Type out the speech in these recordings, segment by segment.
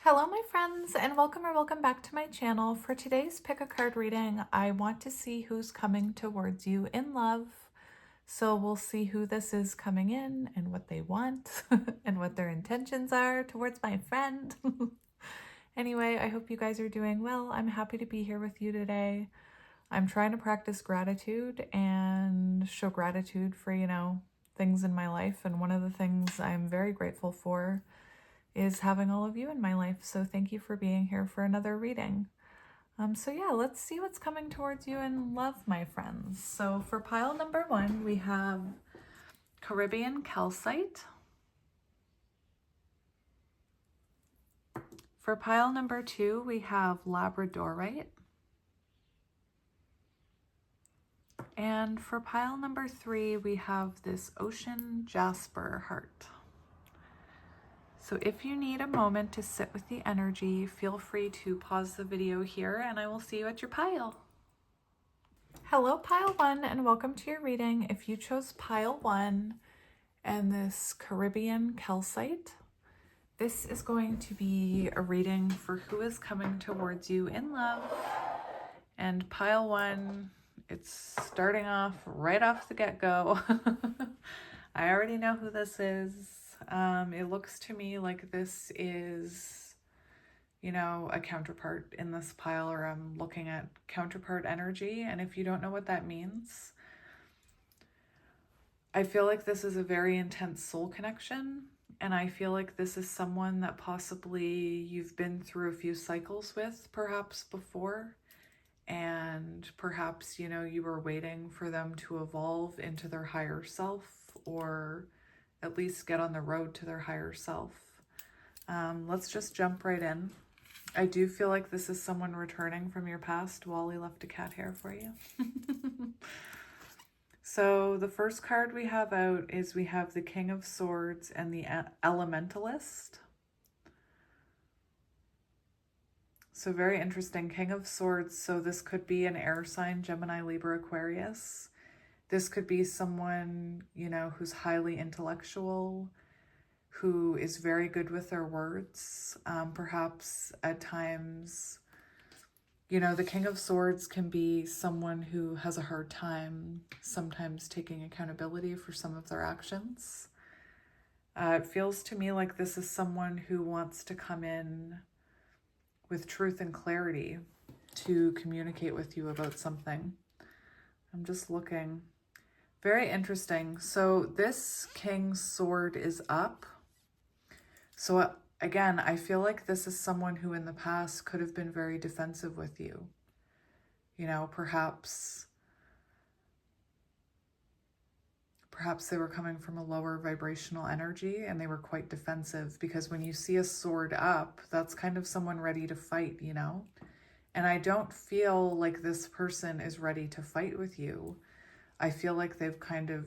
Hello my friends, and welcome back to my channel. For today's pick a card reading, I want to see who's coming towards you in love. So we'll see who this is coming in and what they want and what their intentions are towards my friend. Anyway, I hope you guys are doing well. I'm happy to be here with you today. I'm trying to practice gratitude and show gratitude for, things in my life. And one of the things I'm very grateful for is having all of you in my life. So thank you for being here for another reading. So yeah, let's see what's coming towards you in love, my friends. So for pile number 1, we have Caribbean Calcite. For pile number 2, we have Labradorite. And for pile number 3, we have this Ocean Jasper heart. So if you need a moment to sit with the energy, feel free to pause the video here and I will see you at your pile. Hello pile 1 and welcome to your reading. If you chose pile 1 and this Caribbean Calcite, this is going to be a reading for who is coming towards you in love. And pile 1, it's starting off right off the get-go. I already know who this is. It looks to me like this is, a counterpart in this pile, or I'm looking at counterpart energy. And if you don't know what that means, I feel like this is a very intense soul connection. And I feel like this is someone that possibly you've been through a few cycles with perhaps before. And perhaps, you were waiting for them to evolve into their higher self, or at least get on the road to their higher self. Let's just jump right in. I do feel like this is someone returning from your past. Wally left a cat hair for you. So the first card we have out is we have the King of Swords and the Elementalist. So very interesting. King of Swords. So this could be an air sign, Gemini, Libra, Aquarius. This could be someone, who's highly intellectual, who is very good with their words. Perhaps at times, the King of Swords can be someone who has a hard time sometimes taking accountability for some of their actions. It feels to me like this is someone who wants to come in with truth and clarity to communicate with you about something. I'm just looking. Very interesting. So this King's Sword is up. So again, I feel like this is someone who in the past could have been very defensive with you. Perhaps they were coming from a lower vibrational energy and they were quite defensive, because when you see a sword up, that's kind of someone ready to fight, And I don't feel like this person is ready to fight with you. I feel like they've kind of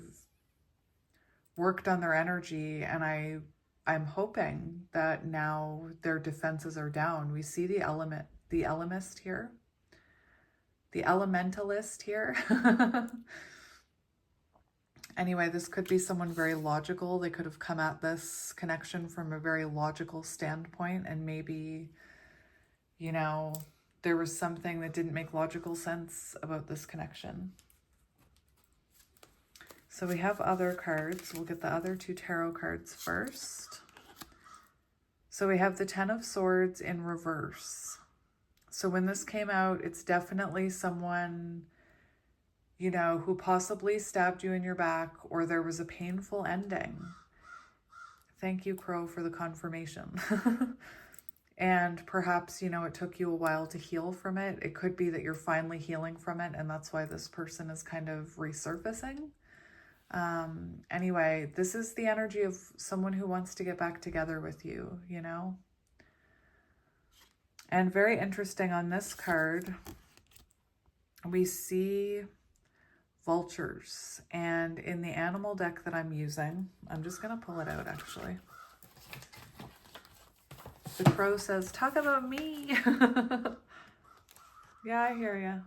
worked on their energy, and I'm hoping that now their defenses are down. We see the elementalist here. Anyway, this could be someone very logical. They could have come at this connection from a very logical standpoint, and maybe, there was something that didn't make logical sense about this connection. So we have other cards. We'll get the other 2 tarot cards first. So we have the 10 of Swords in reverse. So when this came out, it's definitely someone, who possibly stabbed you in your back, or there was a painful ending. Thank you, Crow, for the confirmation. And perhaps, it took you a while to heal from it. It could be that you're finally healing from it, and that's why this person is kind of resurfacing. Anyway, this is the energy of someone who wants to get back together with you, And very interesting, on this card, we see vultures. And in the animal deck that I'm using, I'm just going to pull it out actually. The Crow says, talk about me. Yeah, I hear you.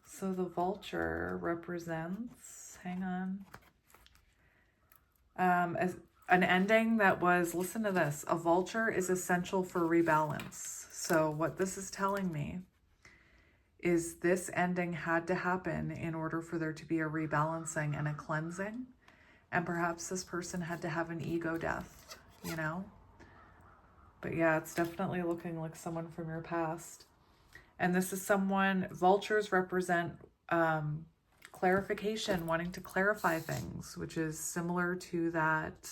So the vulture represents, hang on. an ending that was, listen to this, a vulture is essential for rebalance. So what this is telling me is this ending had to happen in order for there to be a rebalancing and a cleansing. And perhaps this person had to have an ego death, you know? But yeah, it's definitely looking like someone from your past. And this is someone, vultures represent clarification, wanting to clarify things, which is similar to that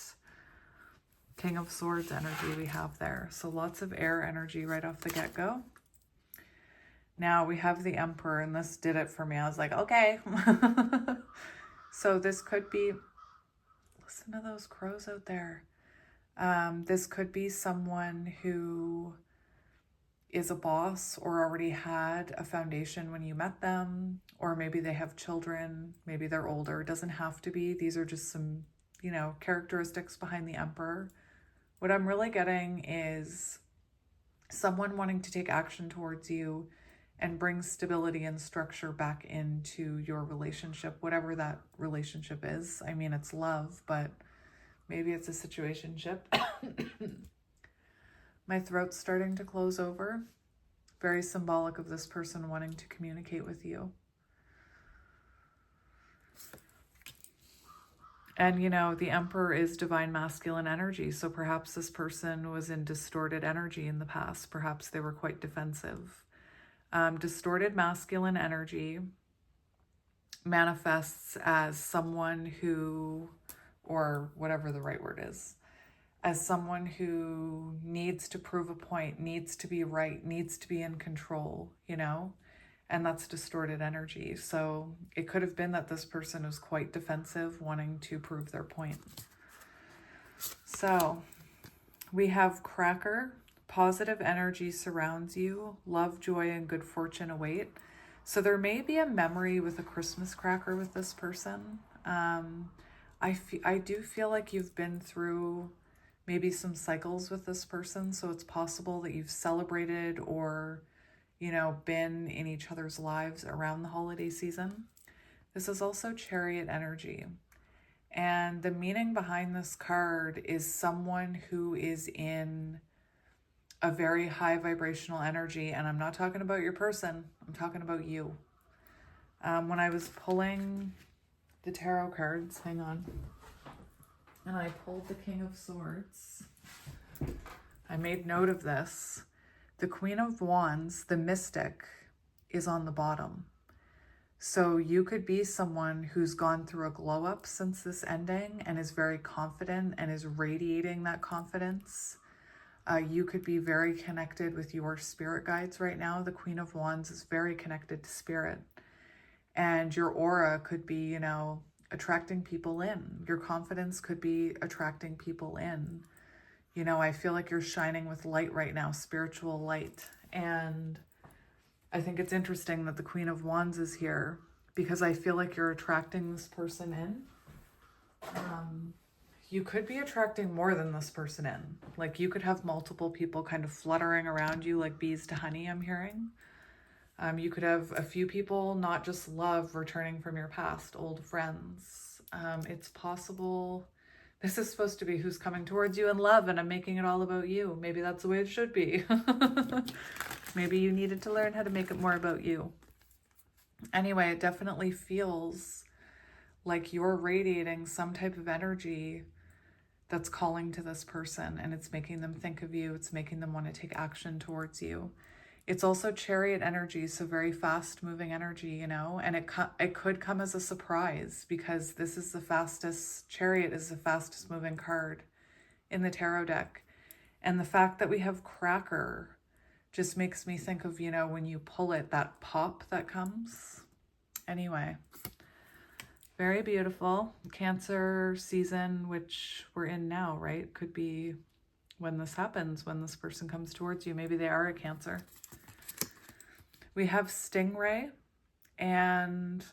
King of Swords energy we have there. So lots of air energy right off the get-go. Now we have the Emperor, and this did it for me. I was like, okay. So this could be, listen to those crows out there. This could be someone who is a boss or already had a foundation when you met them, or maybe they have children, maybe they're older. It doesn't have to be. These are just some, you know, characteristics behind the Emperor. What I'm really getting is someone wanting to take action towards you and bring stability and structure back into your relationship, whatever that relationship is. I mean, it's love, but maybe it's a situationship. My throat's starting to close over. Very symbolic of this person wanting to communicate with you. And, you know, the Emperor is divine masculine energy. So perhaps this person was in distorted energy in the past. Perhaps they were quite defensive. Distorted masculine energy manifests as someone who, or whatever the right word is, as someone who needs to prove a point, needs to be right, needs to be in control, you know, and that's distorted energy. So it could have been that this person was quite defensive, wanting to prove their point. So we have Cracker. Positive energy surrounds you. Love, joy, and good fortune await. So there may be a memory with a Christmas cracker with this person. I do feel like you've been through maybe some cycles with this person. So it's possible that you've celebrated or, you know, been in each other's lives around the holiday season. This is also Chariot energy. And the meaning behind this card is someone who is in a very high vibrational energy. And I'm not talking about your person. I'm talking about you. When I was pulling the tarot cards, hang on, and I pulled the King of Swords, I made note of this. The Queen of Wands, the mystic, is on the bottom. So you could be someone who's gone through a glow up since this ending and is very confident and is radiating that confidence. You could be very connected with your spirit guides right now. The Queen of Wands is very connected to spirit. And your aura could be, you know, attracting people in. Your confidence could be attracting people in. You know, I feel like you're shining with light right now, spiritual light. And I think it's interesting that the Queen of Wands is here because I feel like you're attracting this person in. You could be attracting more than this person in. Like you could have multiple people kind of fluttering around you like bees to honey, I'm hearing. You could have a few people, not just love, returning from your past, old friends. It's possible this is supposed to be who's coming towards you in love and I'm making it all about you. Maybe that's the way it should be. Maybe you needed to learn how to make it more about you. Anyway, it definitely feels like you're radiating some type of energy that's calling to this person and it's making them think of you. It's making them want to take action towards you. It's also Chariot energy, so very fast moving energy, you know, and it could come as a surprise because this is the fastest, Chariot is the fastest moving card in the tarot deck. And the fact that we have Cracker just makes me think of, you know, when you pull it, that pop that comes. Anyway, very beautiful. Cancer season, which we're in now, right? Could be when this happens, when this person comes towards you. Maybe they are a Cancer. We have Stingray, and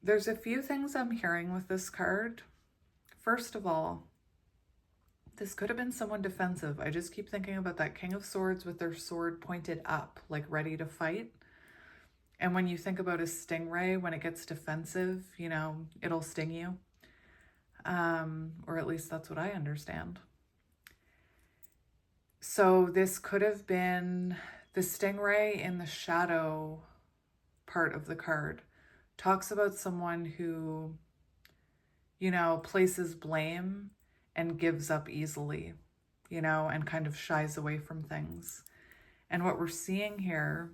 there's a few things I'm hearing with this card. First of all, this could have been someone defensive. I just keep thinking about that King of Swords with their sword pointed up, like ready to fight. And when you think about a stingray, when it gets defensive, you know, it'll sting you. or at least that's what I understand. So this could have been the stingray in the shadow part of the card. Talks about someone who, you know, places blame and gives up easily, you know, and kind of shies away from things. And what we're seeing here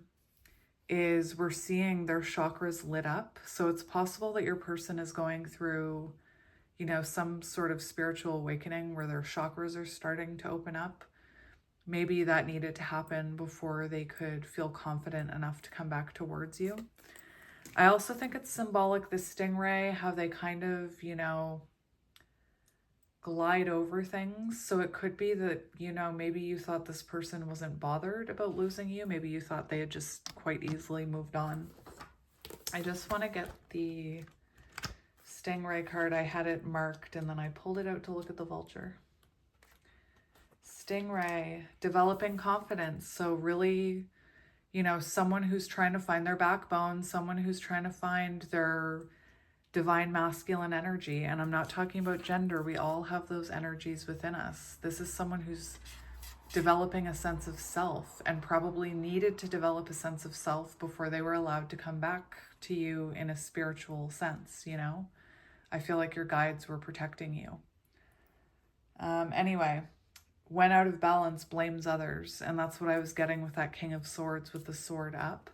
is we're seeing their chakras lit up. So it's possible that your person is going through, you know, some sort of spiritual awakening where their chakras are starting to open up. Maybe that needed to happen before they could feel confident enough to come back towards you. I also think it's symbolic, the stingray, how they kind of, you know, glide over things. So it could be that, you know, maybe you thought this person wasn't bothered about losing you. Maybe you thought they had just quite easily moved on. I just want to get the stingray card. I had it marked and then I pulled it out to look at the vulture. Stingray, developing confidence. So really, you know, someone who's trying to find their backbone, someone who's trying to find their divine masculine energy. And I'm not talking about gender. We all have those energies within us. This is someone who's developing a sense of self and probably needed to develop a sense of self before they were allowed to come back to you in a spiritual sense, you know? I feel like your guides were protecting you. Anyway, when out of balance, blames others. And that's what I was getting with that King of Swords with the sword up.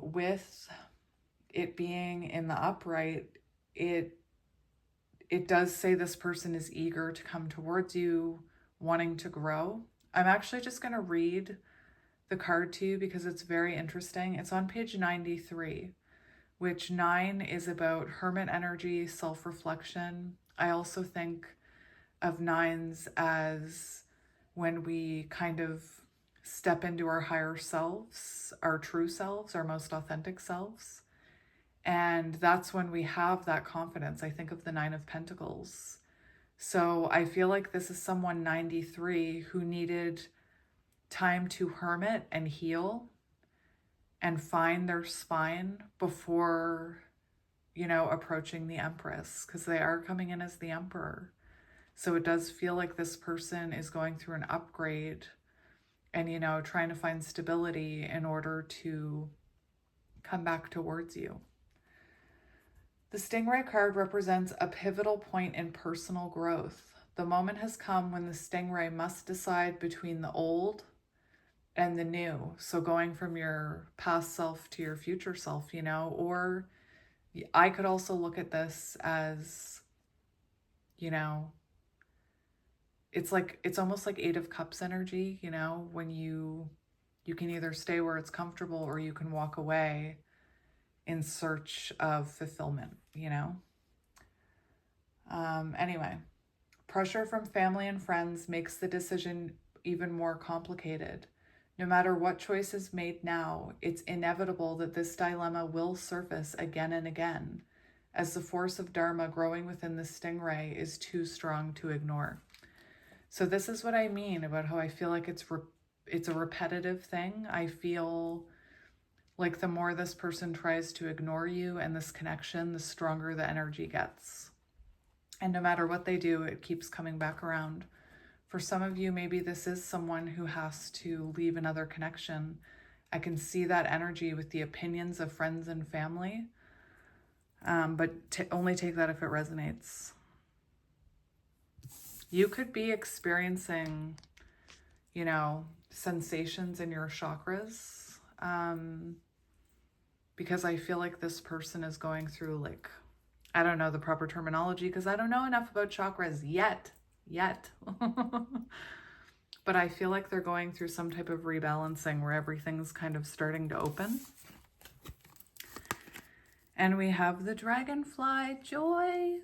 With it being in the upright, it does say this person is eager to come towards you, wanting to grow. I'm actually just going to read the card to you because it's very interesting. It's on page 93, which 9 is about hermit energy, self-reflection. I also think of 9s as when we kind of step into our higher selves, our true selves, our most authentic selves. And that's when we have that confidence. I think of the 9 of Pentacles. So I feel like this is someone 93 who needed time to hermit and heal and find their spine before, you know, approaching the Empress, because they are coming in as the Emperor. So it does feel like this person is going through an upgrade and, you know, trying to find stability in order to come back towards you. The stingray card represents a pivotal point in personal growth. The moment has come when the stingray must decide between the old and the new. So going from your past self to your future self, you know, or I could also look at this as, you know, it's almost like 8 of Cups energy, you know, when you can either stay where it's comfortable or you can walk away in search of fulfillment, you know. Anyway, pressure from family and friends makes the decision even more complicated. No matter what choice is made now, it's inevitable that this dilemma will surface again and again, as the force of Dharma growing within the stingray is too strong to ignore. So this is what I mean about how I feel like it's a repetitive thing. I feel like the more this person tries to ignore you and this connection, the stronger the energy gets. And no matter what they do, it keeps coming back around. For some of you, maybe this is someone who has to leave another connection. I can see that energy with the opinions of friends and family, but only take that if it resonates. You could be experiencing, you know, sensations in your chakras, because I feel like this person is going through, like, I don't know the proper terminology because I don't know enough about chakras yet. But I feel like they're going through some type of rebalancing where everything's kind of starting to open. And we have the dragonfly, joy.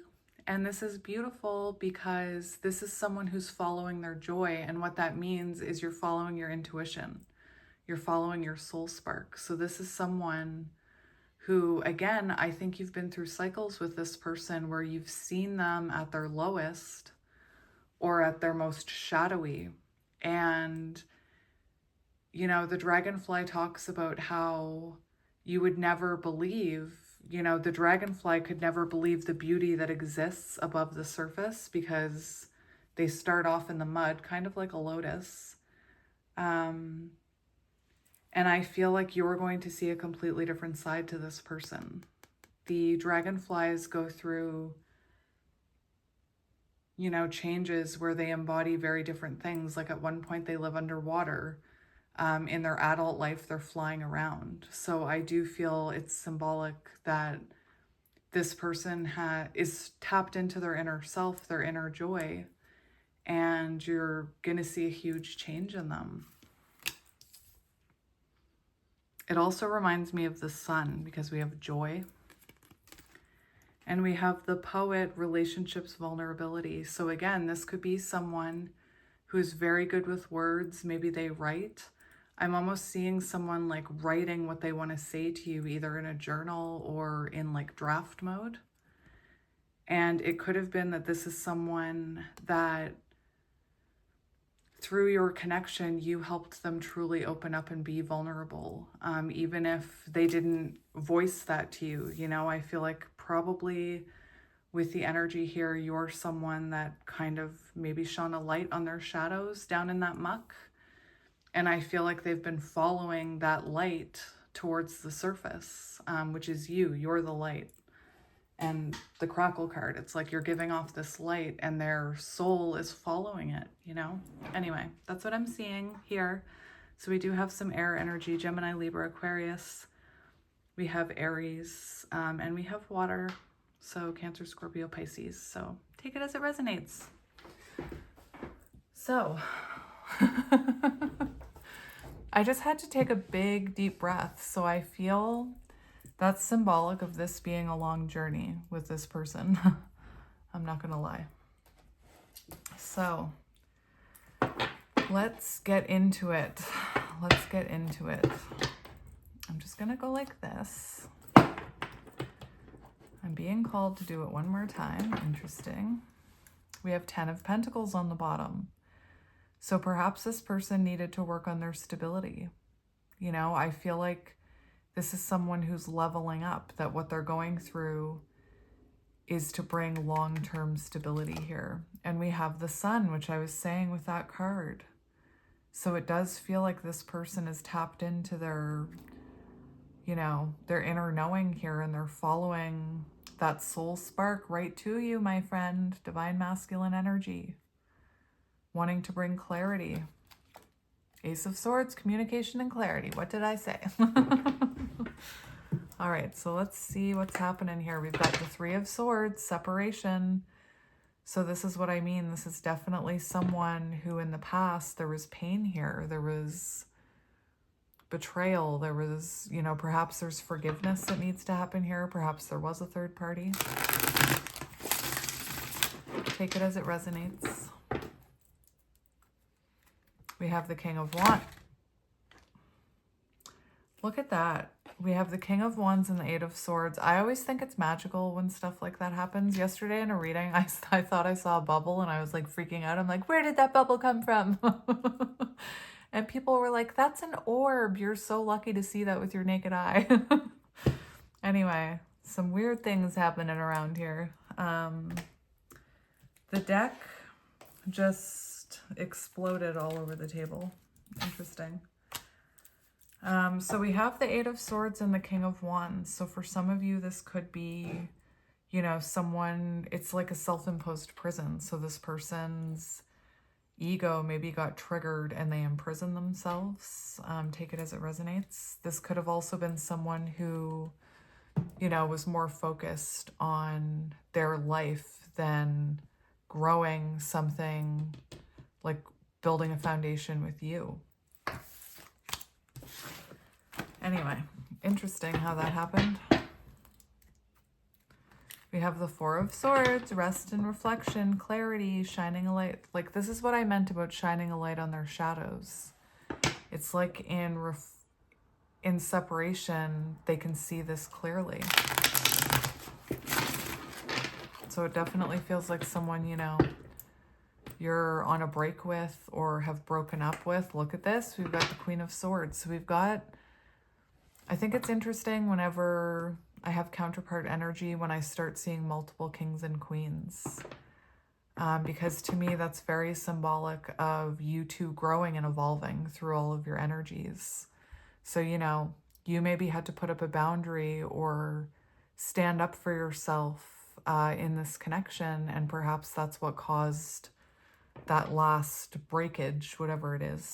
And this is beautiful because this is someone who's following their joy. And what that means is you're following your intuition. You're following your soul spark. So this is someone who, again, I think you've been through cycles with this person where you've seen them at their lowest or at their most shadowy. And, you know, the dragonfly talks about how you would never believe, you know, the dragonfly could never believe the beauty that exists above the surface because they start off in the mud, kind of like a lotus. And I feel like you're going to see a completely different side to this person. The dragonflies go through, you know, changes where they embody very different things. Like at one point they live underwater. In their adult life, they're flying around. So I do feel it's symbolic that this person is tapped into their inner self, their inner joy, and you're going to see a huge change in them. It also reminds me of the sun because we have joy. And we have the poet, relationships, vulnerability. So again, this could be someone who's very good with words. Maybe they write. I'm almost seeing someone like writing what they want to say to you, either in a journal or in like draft mode. And it could have been that this is someone that through your connection, you helped them truly open up and be vulnerable. Even if they didn't voice that to you, you know, I feel like probably with the energy here, you're someone that kind of maybe shone a light on their shadows down in that muck. And I feel like they've been following that light towards the surface, which is you. You're the light. And the crackle card, it's like you're giving off this light and their soul is following it, you know? Anyway, that's what I'm seeing here. So we do have some air energy, Gemini, Libra, Aquarius. We have Aries, and we have water. So Cancer, Scorpio, Pisces. So take it as it resonates. So I just had to take a big, deep breath. So I feel that's symbolic of this being a long journey with this person. I'm not going to lie. So let's get into it. Let's get into it. I'm just going to go like this. I'm being called to do it one more time. Interesting. We have 10 of Pentacles on the bottom. So perhaps this person needed to work on their stability. You know, I feel like this is someone who's leveling up, that what they're going through is to bring long-term stability here. And we have the Sun, which I was saying with that card. So it does feel like this person is tapped into their, you know, their inner knowing here, and they're following that soul spark right to you, my friend. Divine masculine energy. Wanting to bring clarity. Ace of Swords, communication and clarity. What did I say? All right, so let's see what's happening here. We've got the Three of Swords, separation. So this is what I mean. This is definitely someone who in the past, there was pain here. There was betrayal. There was, you know, perhaps there's forgiveness that needs to happen here. Perhaps there was a third party. Take it as it resonates. We have the King of Wands. Look at that. We have the King of Wands and the Eight of Swords. I always think it's magical when stuff like that happens. Yesterday in a reading, I thought I saw a bubble and I was like freaking out. I'm like, where did that bubble come from? And people were like, that's an orb. You're so lucky to see that with your naked eye. Anyway, some weird things happening around here. The deck just exploded all over the table. Interesting. So we have the Eight of Swords and the King of Wands. So for some of you, this could be, you know, someone, it's like a self-imposed prison. So this person's ego maybe got triggered and they imprison themselves. Take it as it resonates. This could have also been someone who, you know, was more focused on their life than growing something, like building a foundation with you. Anyway, interesting how that happened. We have the Four of Swords, rest and reflection, clarity, shining a light. Like, this is what I meant about shining a light on their shadows. It's like in separation, they can see this clearly. So it definitely feels like someone, you know, you're on a break with or have broken up with. Look at this. We've got the Queen of Swords. So we've got, I think it's interesting whenever I have counterpart energy when I start seeing multiple kings and queens. Because to me, that's very symbolic of you two growing and evolving through all of your energies. So, you know, you maybe had to put up a boundary or stand up for yourself in this connection, and perhaps that's what caused that last breakage, whatever it is.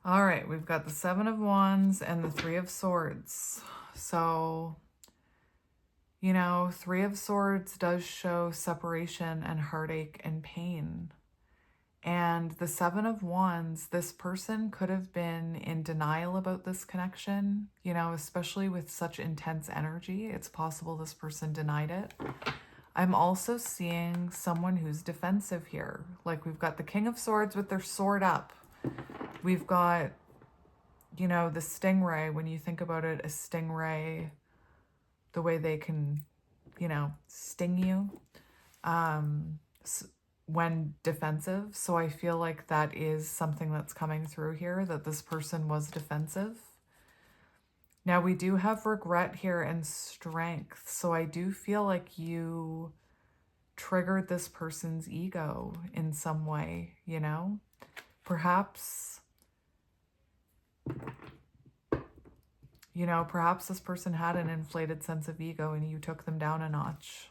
All right, we've got the Seven of Wands and the Three of Swords. So, you know, Three of Swords does show separation and heartache and pain. And the Seven of Wands, this person could have been in denial about this connection, you know, especially with such intense energy. It's possible this person denied it. I'm also seeing someone who's defensive here. Like, we've got the King of Swords with their sword up. We've got, you know, the stingray. When you think about it, a stingray, the way they can, you know, sting you when defensive. So I feel like that is something that's coming through here, that this person was defensive. Now we do have regret here and strength. So I do feel like you triggered this person's ego in some way, you know? Perhaps, you know, perhaps this person had an inflated sense of ego and you took them down a notch.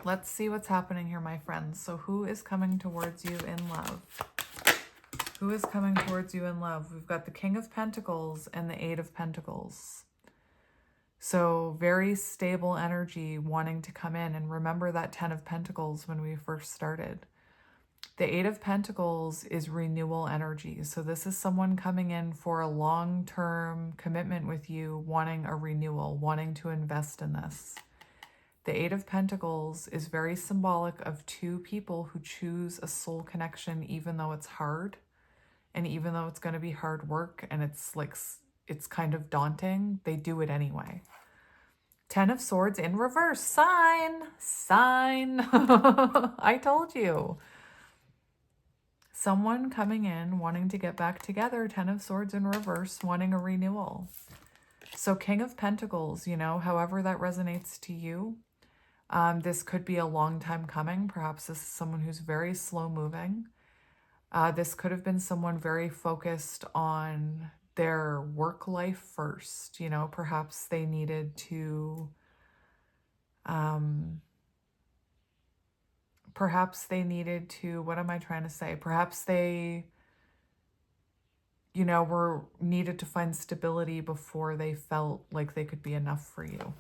Let's see what's happening here, my friends. So who is coming towards you in love? Who is coming towards you in love? We've got the King of Pentacles and the Eight of Pentacles. So very stable energy wanting to come in. And remember that 10 of Pentacles when we first started. The Eight of Pentacles is renewal energy. So this is someone coming in for a long-term commitment with you, wanting a renewal, wanting to invest in this. The Eight of Pentacles is very symbolic of two people who choose a soul connection, even though it's hard. And even though it's going to be hard work and it's like, it's kind of daunting, they do it anyway. 10 of Swords in reverse. Sign. I told you. Someone coming in, wanting to get back together. 10 of Swords in reverse, wanting a renewal. So King of Pentacles, you know, however that resonates to you. This could be a long time coming. Perhaps this is someone who's very slow moving. This could have been someone very focused on their work life first. You know, perhaps they needed to, what am I trying to say? Perhaps they, you know, needed to find stability before they felt like they could be enough for you.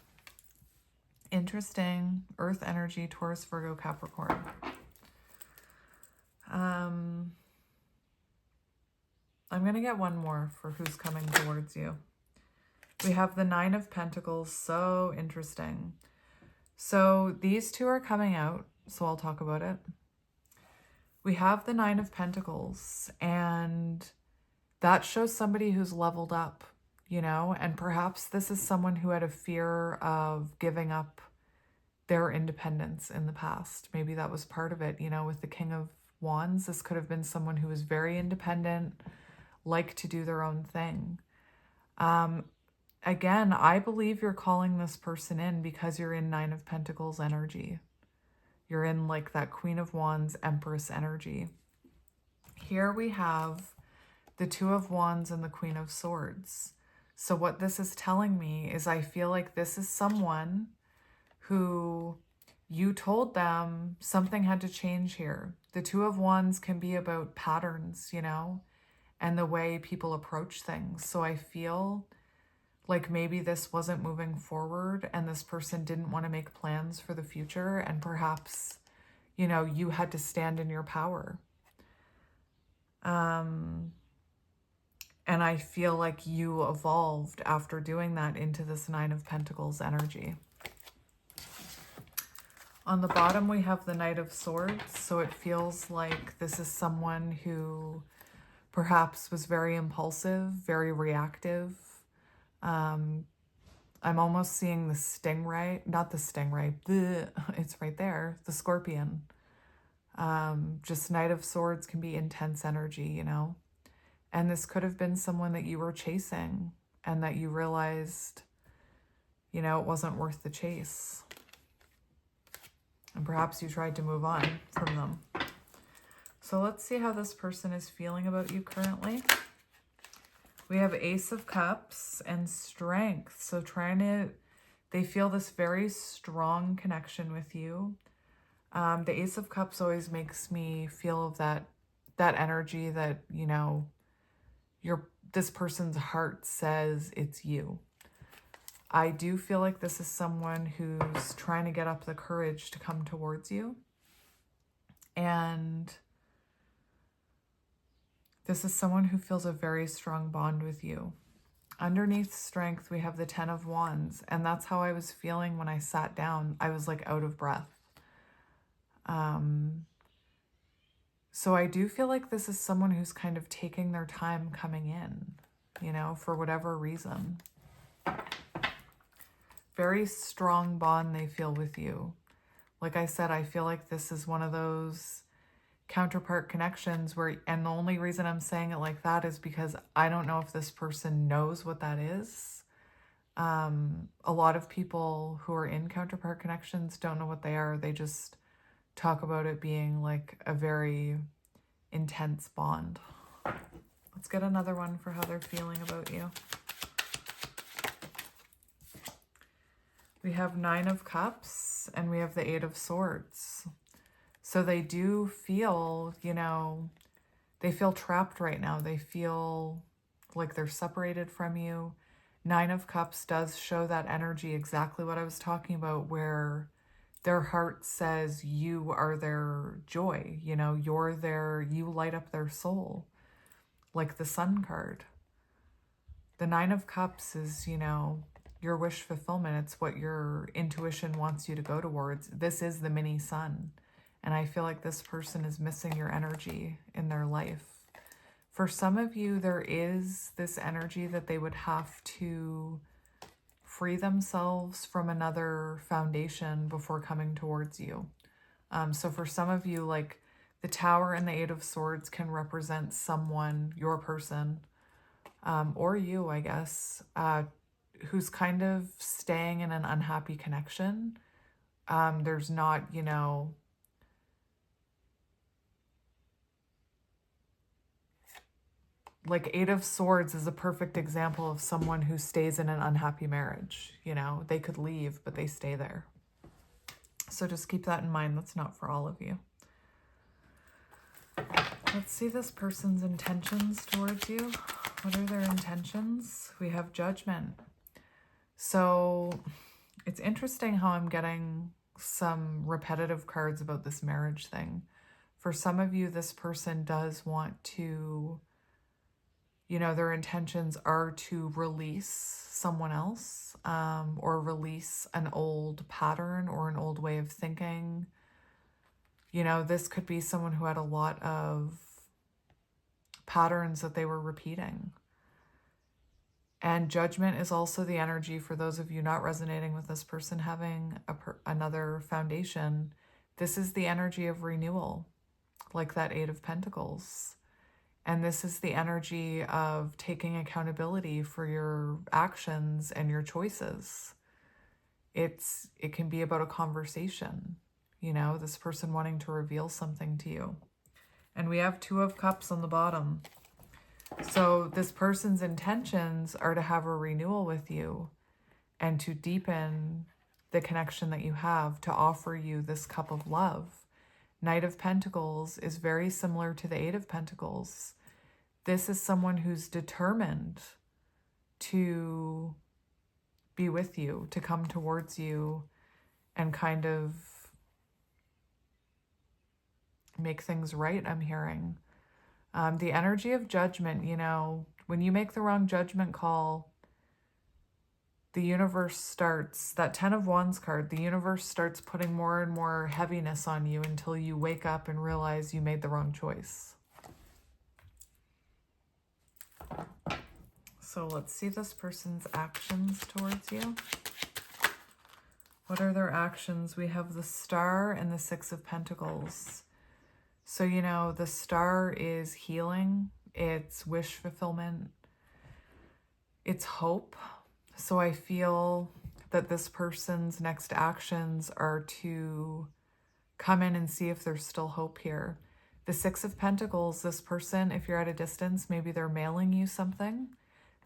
Interesting. Earth energy, Taurus, Virgo, Capricorn. I'm going to get one more for who's coming towards you. We have the Nine of Pentacles. So interesting. So these two are coming out, so I'll talk about it. We have the Nine of Pentacles, and that shows somebody who's leveled up, you know, and perhaps this is someone who had a fear of giving up their independence in the past. Maybe that was part of it, you know, with the King of Wands. This could have been someone who was very independent, like to do their own thing. Again, I believe you're calling this person in because you're in Nine of Pentacles energy. You're in like that Queen of Wands, Empress energy. Here we have the Two of Wands and the Queen of Swords. So what this is telling me is I feel like this is someone who you told them something had to change here. The Two of Wands can be about patterns, you know, and the way people approach things. So I feel like maybe this wasn't moving forward and this person didn't want to make plans for the future, and perhaps, you know, you had to stand in your power. And I feel like you evolved after doing that into this Nine of Pentacles energy. On the bottom, we have the Knight of Swords. So it feels like this is someone who perhaps was very impulsive, very reactive. I'm almost seeing the stingray, not the stingray, it's right there, the scorpion. Just Knight of Swords can be intense energy, you know. And this could have been someone that you were chasing and that you realized, you know, it wasn't worth the chase. And perhaps you tried to move on from them. So let's see how this person is feeling about you currently. We have Ace of Cups and Strength. So they feel this very strong connection with you. The Ace of Cups always makes me feel of that energy that, you know, this person's heart says it's you. I do feel like this is someone who's trying to get up the courage to come towards you. And this is someone who feels a very strong bond with you. Underneath Strength, we have the 10 of Wands. And that's how I was feeling when I sat down. I was like out of breath. So I do feel like this is someone who's kind of taking their time coming in, you know, for whatever reason. Very strong bond they feel with you. Like I said, I feel like this is one of those counterpart connections where, and the only reason I'm saying it like that is because I don't know if this person knows what that is. A lot of people who are in counterpart connections don't know what they are. They just talk about it being like a very intense bond. Let's get another one for how they're feeling about you. We have 9 of Cups and we have the 8 of Swords. So they do feel, you know, they feel trapped right now. They feel like they're separated from you. 9 of Cups does show that energy, exactly what I was talking about, where their heart says you are their joy. You know, you light up their soul, like the Sun card. The 9 of Cups is, you know, your wish fulfillment. It's what your intuition wants you to go towards. This is the mini sun. And I feel like this person is missing your energy in their life. For some of you, there is this energy that they would have to free themselves from another foundation before coming towards you. So for some of you, like the Tower and the 8 of Swords can represent someone, your person, or you, I guess, who's kind of staying in an unhappy connection. There's not, you know, like 8 of Swords is a perfect example of someone who stays in an unhappy marriage. You know, they could leave, but they stay there. So just keep that in mind. That's not for all of you. Let's see this person's intentions towards you. What are their intentions? We have Judgment. So it's interesting how I'm getting some repetitive cards about this marriage thing. For some of you, this person does want to, you know, their intentions are to release someone else, or release an old pattern or an old way of thinking. You know, this could be someone who had a lot of patterns that they were repeating. And Judgment is also the energy, for those of you not resonating with this person having another foundation. This is the energy of renewal, like that 8 of Pentacles. And this is the energy of taking accountability for your actions and your choices. It can be about a conversation, you know, this person wanting to reveal something to you. And we have 2 of Cups on the bottom. So this person's intentions are to have a renewal with you and to deepen the connection that you have, to offer you this cup of love. Knight of Pentacles is very similar to the 8 of Pentacles. This is someone who's determined to be with you, to come towards you and kind of make things right, I'm hearing. The energy of Judgment, you know, when you make the wrong judgment call, the universe starts, that 10 of Wands card, the universe starts putting more and more heaviness on you until you wake up and realize you made the wrong choice. So let's see this person's actions towards you. What are their actions? We have the Star and the Six of Pentacles. So, you know, the Star is healing. It's wish fulfillment. It's hope. So I feel that this person's next actions are to come in and see if there's still hope here. The Six of Pentacles, this person, if you're at a distance, maybe they're mailing you something.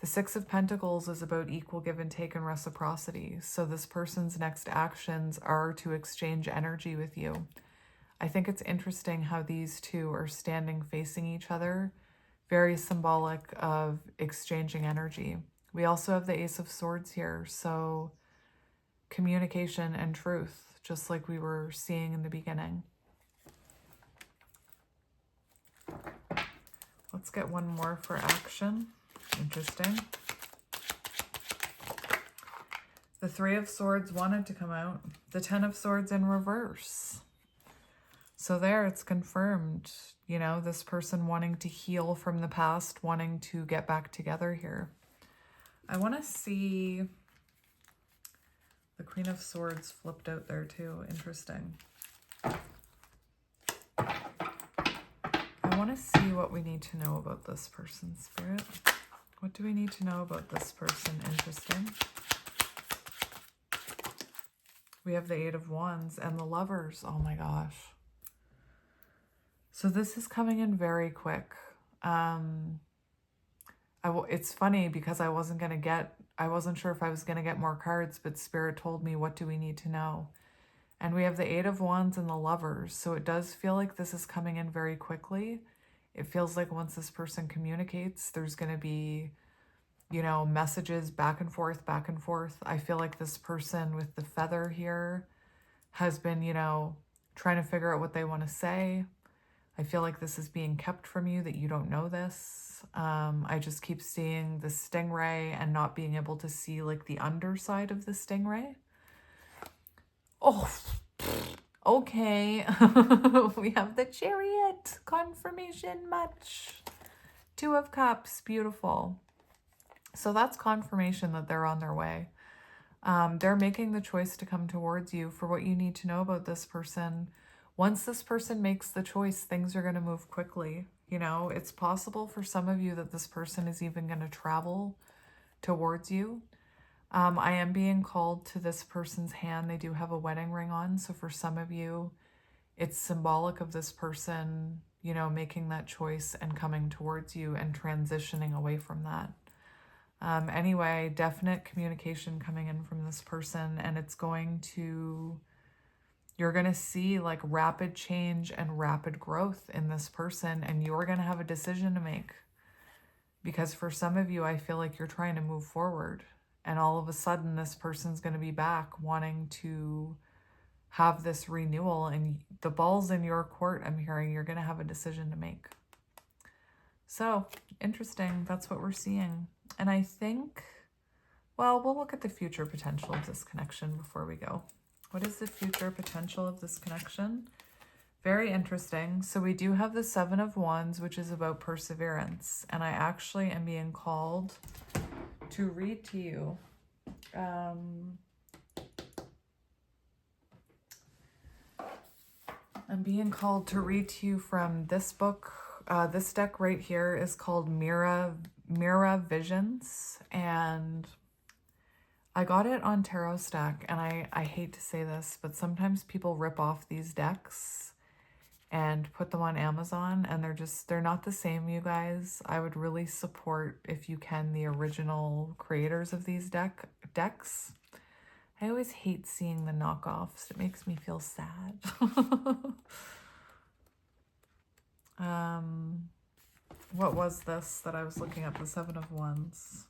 The Six of Pentacles is about equal give and take and reciprocity. So this person's next actions are to exchange energy with you. I think it's interesting how these two are standing facing each other. Very symbolic of exchanging energy. We also have the Ace of Swords here. So communication and truth, just like we were seeing in the beginning. Let's get one more for action. Interesting. The Three of Swords wanted to come out. The Ten of Swords in reverse. So there, it's confirmed. You know, this person wanting to heal from the past, wanting to get back together here. I want to see the Queen of Swords flipped out there too. Interesting. I want to see what we need to know about this person, Spirit. What do we need to know about this person? Interesting. We have the Eight of Wands and the Lovers. Oh my gosh. So this is coming in very quick. It's funny because I wasn't sure if I was going to get more cards, but Spirit told me, what do we need to know? And we have the Eight of Wands and the Lovers. So it does feel like this is coming in very quickly. It feels like once this person communicates, there's going to be, you know, messages back and forth, back and forth. I feel like this person with the feather here has been, you know, trying to figure out what they want to say. I feel like this is being kept from you, that you don't know this. I just keep seeing the stingray and not being able to see like the underside of the stingray. Oh, okay. We have the Chariot. Confirmation much. Two of Cups. Beautiful. So that's confirmation that they're on their way. They're making the choice to come towards you. For what you need to know about this person, once this person makes the choice, things are going to move quickly. You know, it's possible for some of you that this person is even going to travel towards you. I am being called to this person's hand. They do have a wedding ring on. So for some of you, it's symbolic of this person, you know, making that choice and coming towards you and transitioning away from that. Anyway, definite communication coming in from this person, and it's going to, you're going to see like rapid change and rapid growth in this person, and you're going to have a decision to make. Because for some of you, I feel like you're trying to move forward, and all of a sudden this person's going to be back wanting to have this renewal, and the ball's in your court. I'm hearing you're going to have a decision to make. So interesting. That's what we're seeing. And I think, well, we'll look at the future potential of this connection before we go. What is the future potential of this connection? Very interesting. So we do have the Seven of Wands, which is about perseverance. And I actually am being called to read to you. I'm being called to read to you from this book. This deck right here is called Mira Visions, and I got it on Tarot Stack, and I hate to say this, but sometimes people rip off these decks and put them on Amazon, and they're not the same, you guys. I would really support, if you can, the original creators of these decks. I always hate seeing the knockoffs. It makes me feel sad. What was this that I was looking at? The Seven of Wands.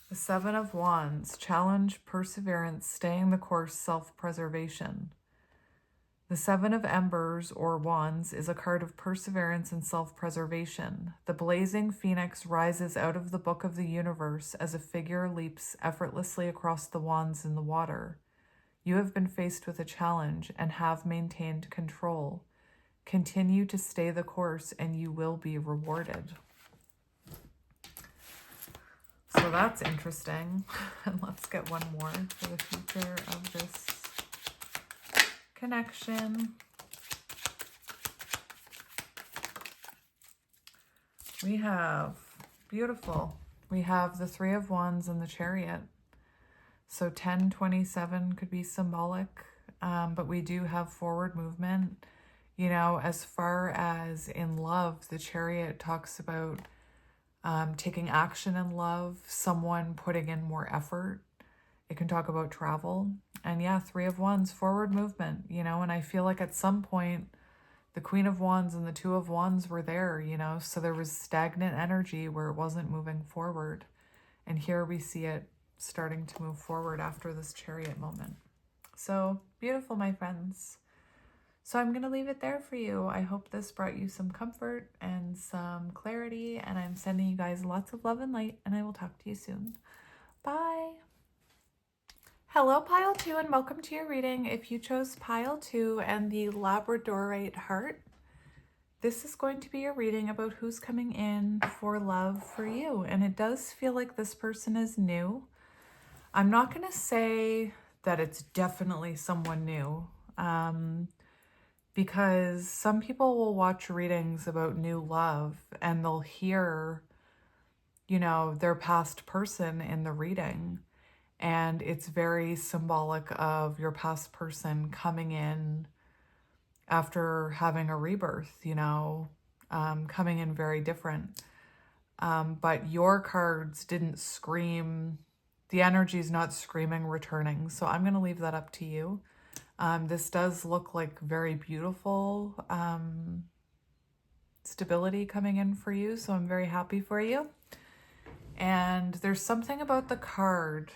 The Seven of Wands. Challenge, perseverance, staying the course, self-preservation. The Seven of Embers, or Wands, is a card of perseverance and self-preservation. The blazing phoenix rises out of the book of the universe as a figure leaps effortlessly across the wands in the water. You have been faced with a challenge and have maintained control. Continue to stay the course and you will be rewarded. So that's interesting. And let's get one more for the future of this connection. We have, beautiful, we have the Three of Wands and the Chariot. So 1027 could be symbolic, but we do have forward movement. You know, as far as in love, the Chariot talks about taking action in love, someone putting in more effort. It can talk about travel. And yeah, Three of Wands, forward movement, you know, and I feel like at some point, the Queen of Wands and the Two of Wands were there, you know, so there was stagnant energy where it wasn't moving forward. And here we see it starting to move forward after this Chariot moment. So beautiful, my friends. So I'm going to leave it there for you. I hope this brought you some comfort and some clarity, and I'm sending you guys lots of love and light, and I will talk to you soon. Bye. Hello, Pile 2, and welcome to your reading. If you chose Pile 2 and the Labradorite heart, this is going to be a reading about who's coming in for love for you. And it does feel like this person is new. I'm not going to say that it's definitely someone new, because some people will watch readings about new love and they'll hear, you know, their past person in the reading. And it's very symbolic of your past person coming in after having a rebirth, you know, coming in very different. But your cards didn't scream, the energy's not screaming returning. So I'm going to leave that up to you. This does look like very beautiful stability coming in for you. So I'm very happy for you. And there's something about the card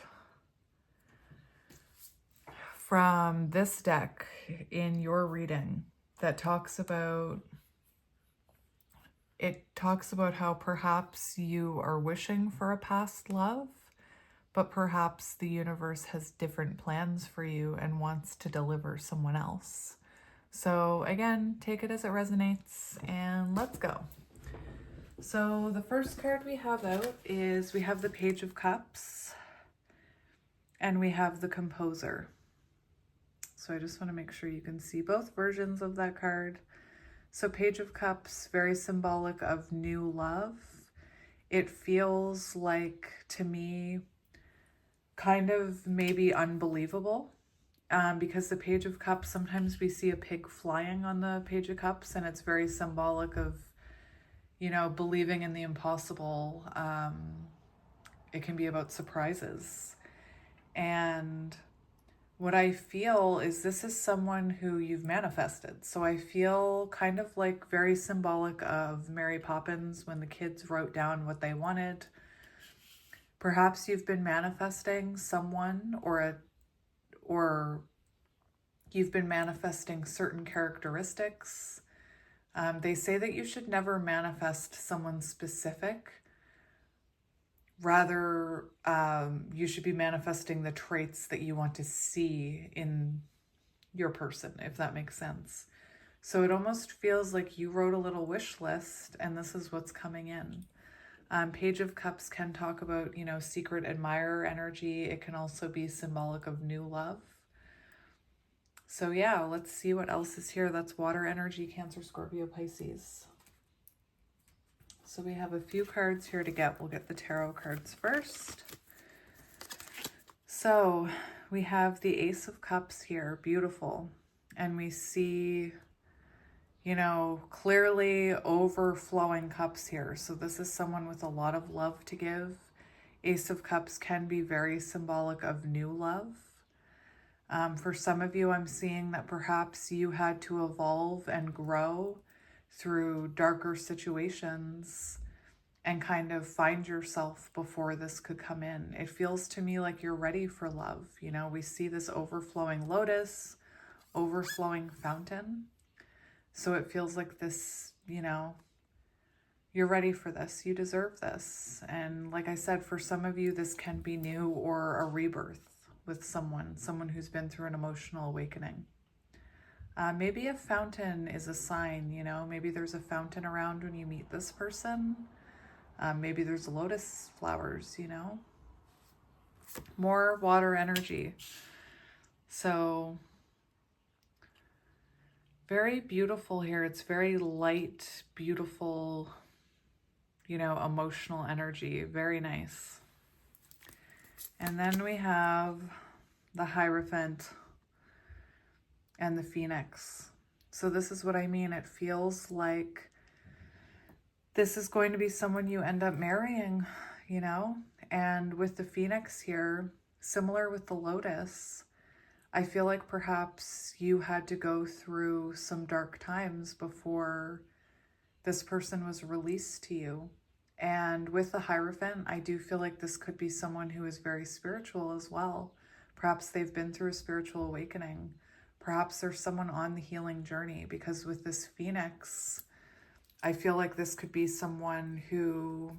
from this deck in your reading that talks about, it talks about how perhaps you are wishing for a past love, but perhaps the universe has different plans for you and wants to deliver someone else. So again, take it as it resonates, and let's go. So the first card we have out is, we have the Page of Cups and we have the Composer. So I just want to make sure you can see both versions of that card. So Page of Cups, very symbolic of new love. It feels like, to me, kind of maybe unbelievable, because the Page of Cups, sometimes we see a pig flying on the Page of Cups, and it's very symbolic of, you know, believing in the impossible. It can be about surprises. And what I feel is this is someone who you've manifested. So I feel kind of like very symbolic of Mary Poppins when the kids wrote down what they wanted. Perhaps you've been manifesting someone, or you've been manifesting certain characteristics. They say that you should never manifest someone specific. Rather, you should be manifesting the traits that you want to see in your person, if that makes sense. So it almost feels like you wrote a little wish list and this is what's coming in. Page of Cups can talk about, you know, secret admirer energy. It can also be symbolic of new love. So yeah, let's see what else is here. That's water energy, Cancer, Scorpio, Pisces. So we have a few cards here to get. We'll get the tarot cards first. So we have the Ace of Cups here, beautiful. And we see, you know, clearly overflowing cups here. So this is someone with a lot of love to give. Ace of Cups can be very symbolic of new love. For some of you, I'm seeing that perhaps you had to evolve and grow through darker situations and kind of find yourself before this could come in. It feels to me like you're ready for love. You know, we see this overflowing lotus, overflowing fountain. So it feels like this, you know, you're ready for this. You deserve this. And like I said, for some of you, this can be new or a rebirth with someone who's been through an emotional awakening. Maybe a fountain is a sign, you know, maybe there's a fountain around when you meet this person. Maybe there's lotus flowers, you know, more water energy. So very beautiful here. It's very light, beautiful, you know, emotional energy. Very nice. And then we have the Hierophant and the Phoenix. So this is what I mean. It feels like this is going to be someone you end up marrying, you know? And with the Phoenix here, similar with the Lotus, I feel like perhaps you had to go through some dark times before this person was released to you. And with the Hierophant, I do feel like this could be someone who is very spiritual as well. Perhaps they've been through a spiritual awakening. Perhaps there's someone on the healing journey, because with this Phoenix, I feel like this could be someone who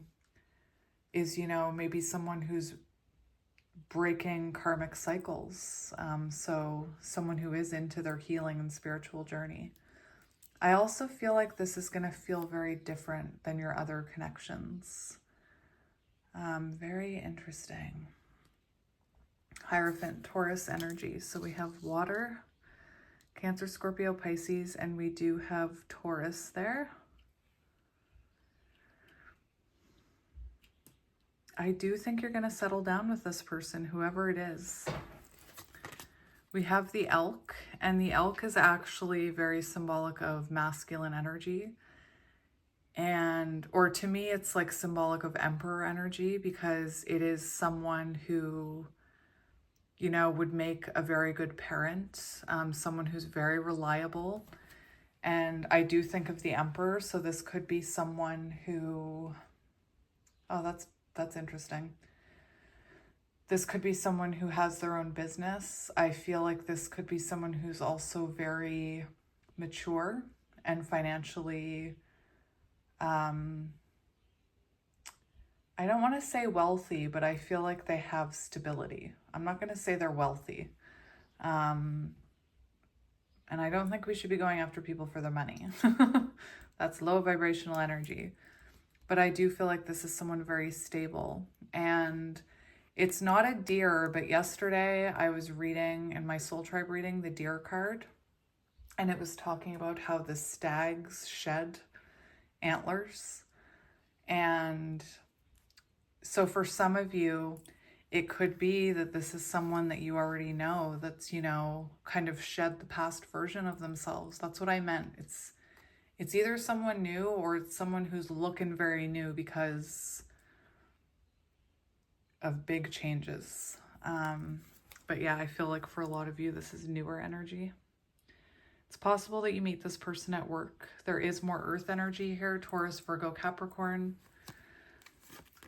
is, you know, maybe someone who's breaking karmic cycles. So someone who is into their healing and spiritual journey. I also feel like this is going to feel very different than your other connections. Very interesting. Hierophant, Taurus energy. So we have water, Cancer, Scorpio, Pisces, and we do have Taurus there. I do think you're going to settle down with this person, whoever it is. We have the elk, and the elk is actually very symbolic of masculine energy. And, or to me, it's like symbolic of emperor energy, because it is someone who, you know, would make a very good parent, someone who's very reliable. And I do think of the emperor, so this could be someone who, oh, that's interesting. This could be someone who has their own business. I feel like this could be someone who's also very mature and financially, I don't want to say wealthy, but I feel like they have stability. I'm not going to say they're wealthy. And I don't think we should be going after people for their money. That's low vibrational energy. But I do feel like this is someone very stable. And it's not a deer, but yesterday I was reading in my soul tribe reading the deer card, and it was talking about how the stags shed antlers. And so for some of you, it could be that this is someone that you already know that's, you know, kind of shed the past version of themselves. That's what I meant. It's either someone new or it's someone who's looking very new because of big changes. But yeah, I feel like for a lot of you, this is newer energy. It's possible that you meet this person at work. There is more earth energy here, Taurus, Virgo, Capricorn.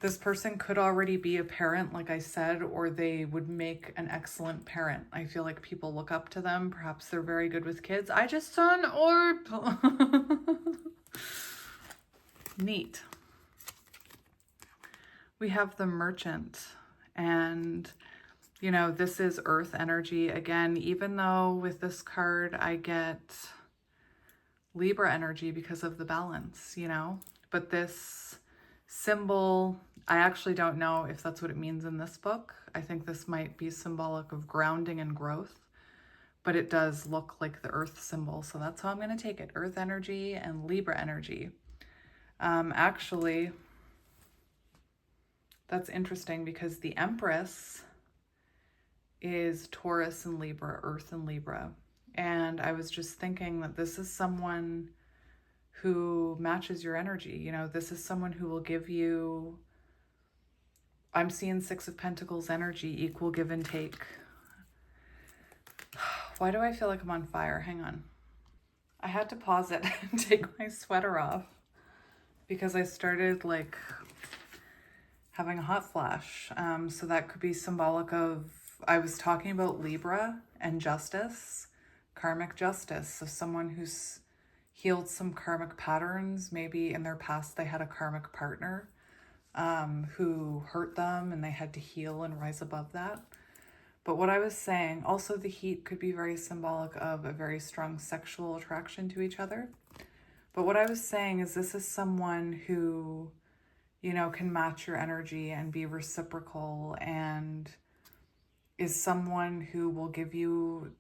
This person could already be a parent, like I said, or they would make an excellent parent. I feel like people look up to them. Perhaps they're very good with kids. I just saw an orb. Neat. We have the Merchant, and, you know, this is earth energy. Again, even though with this card I get Libra energy because of the balance, you know, but this symbol, I actually don't know if that's what it means in this book. I think this might be symbolic of grounding and growth, but it does look like the earth symbol. So that's how I'm going to take it. Earth energy and Libra energy. Actually, that's interesting because the Empress is Taurus and Libra, Earth and Libra. And I was just thinking that this is someone who matches your energy. You know, this is someone who will give you, I'm seeing Six of Pentacles energy, equal give and take. Why do I feel like I'm on fire? Hang on. I had to pause it and take my sweater off because I started like having a hot flash. So that could be symbolic of, I was talking about Libra and justice, karmic justice. So someone who's healed some karmic patterns. Maybe in their past they had a karmic partner who hurt them and they had to heal and rise above that. But what I was saying, also the heat could be very symbolic of a very strong sexual attraction to each other. But what I was saying is this is someone who, you know, can match your energy and be reciprocal, and is someone who will give you,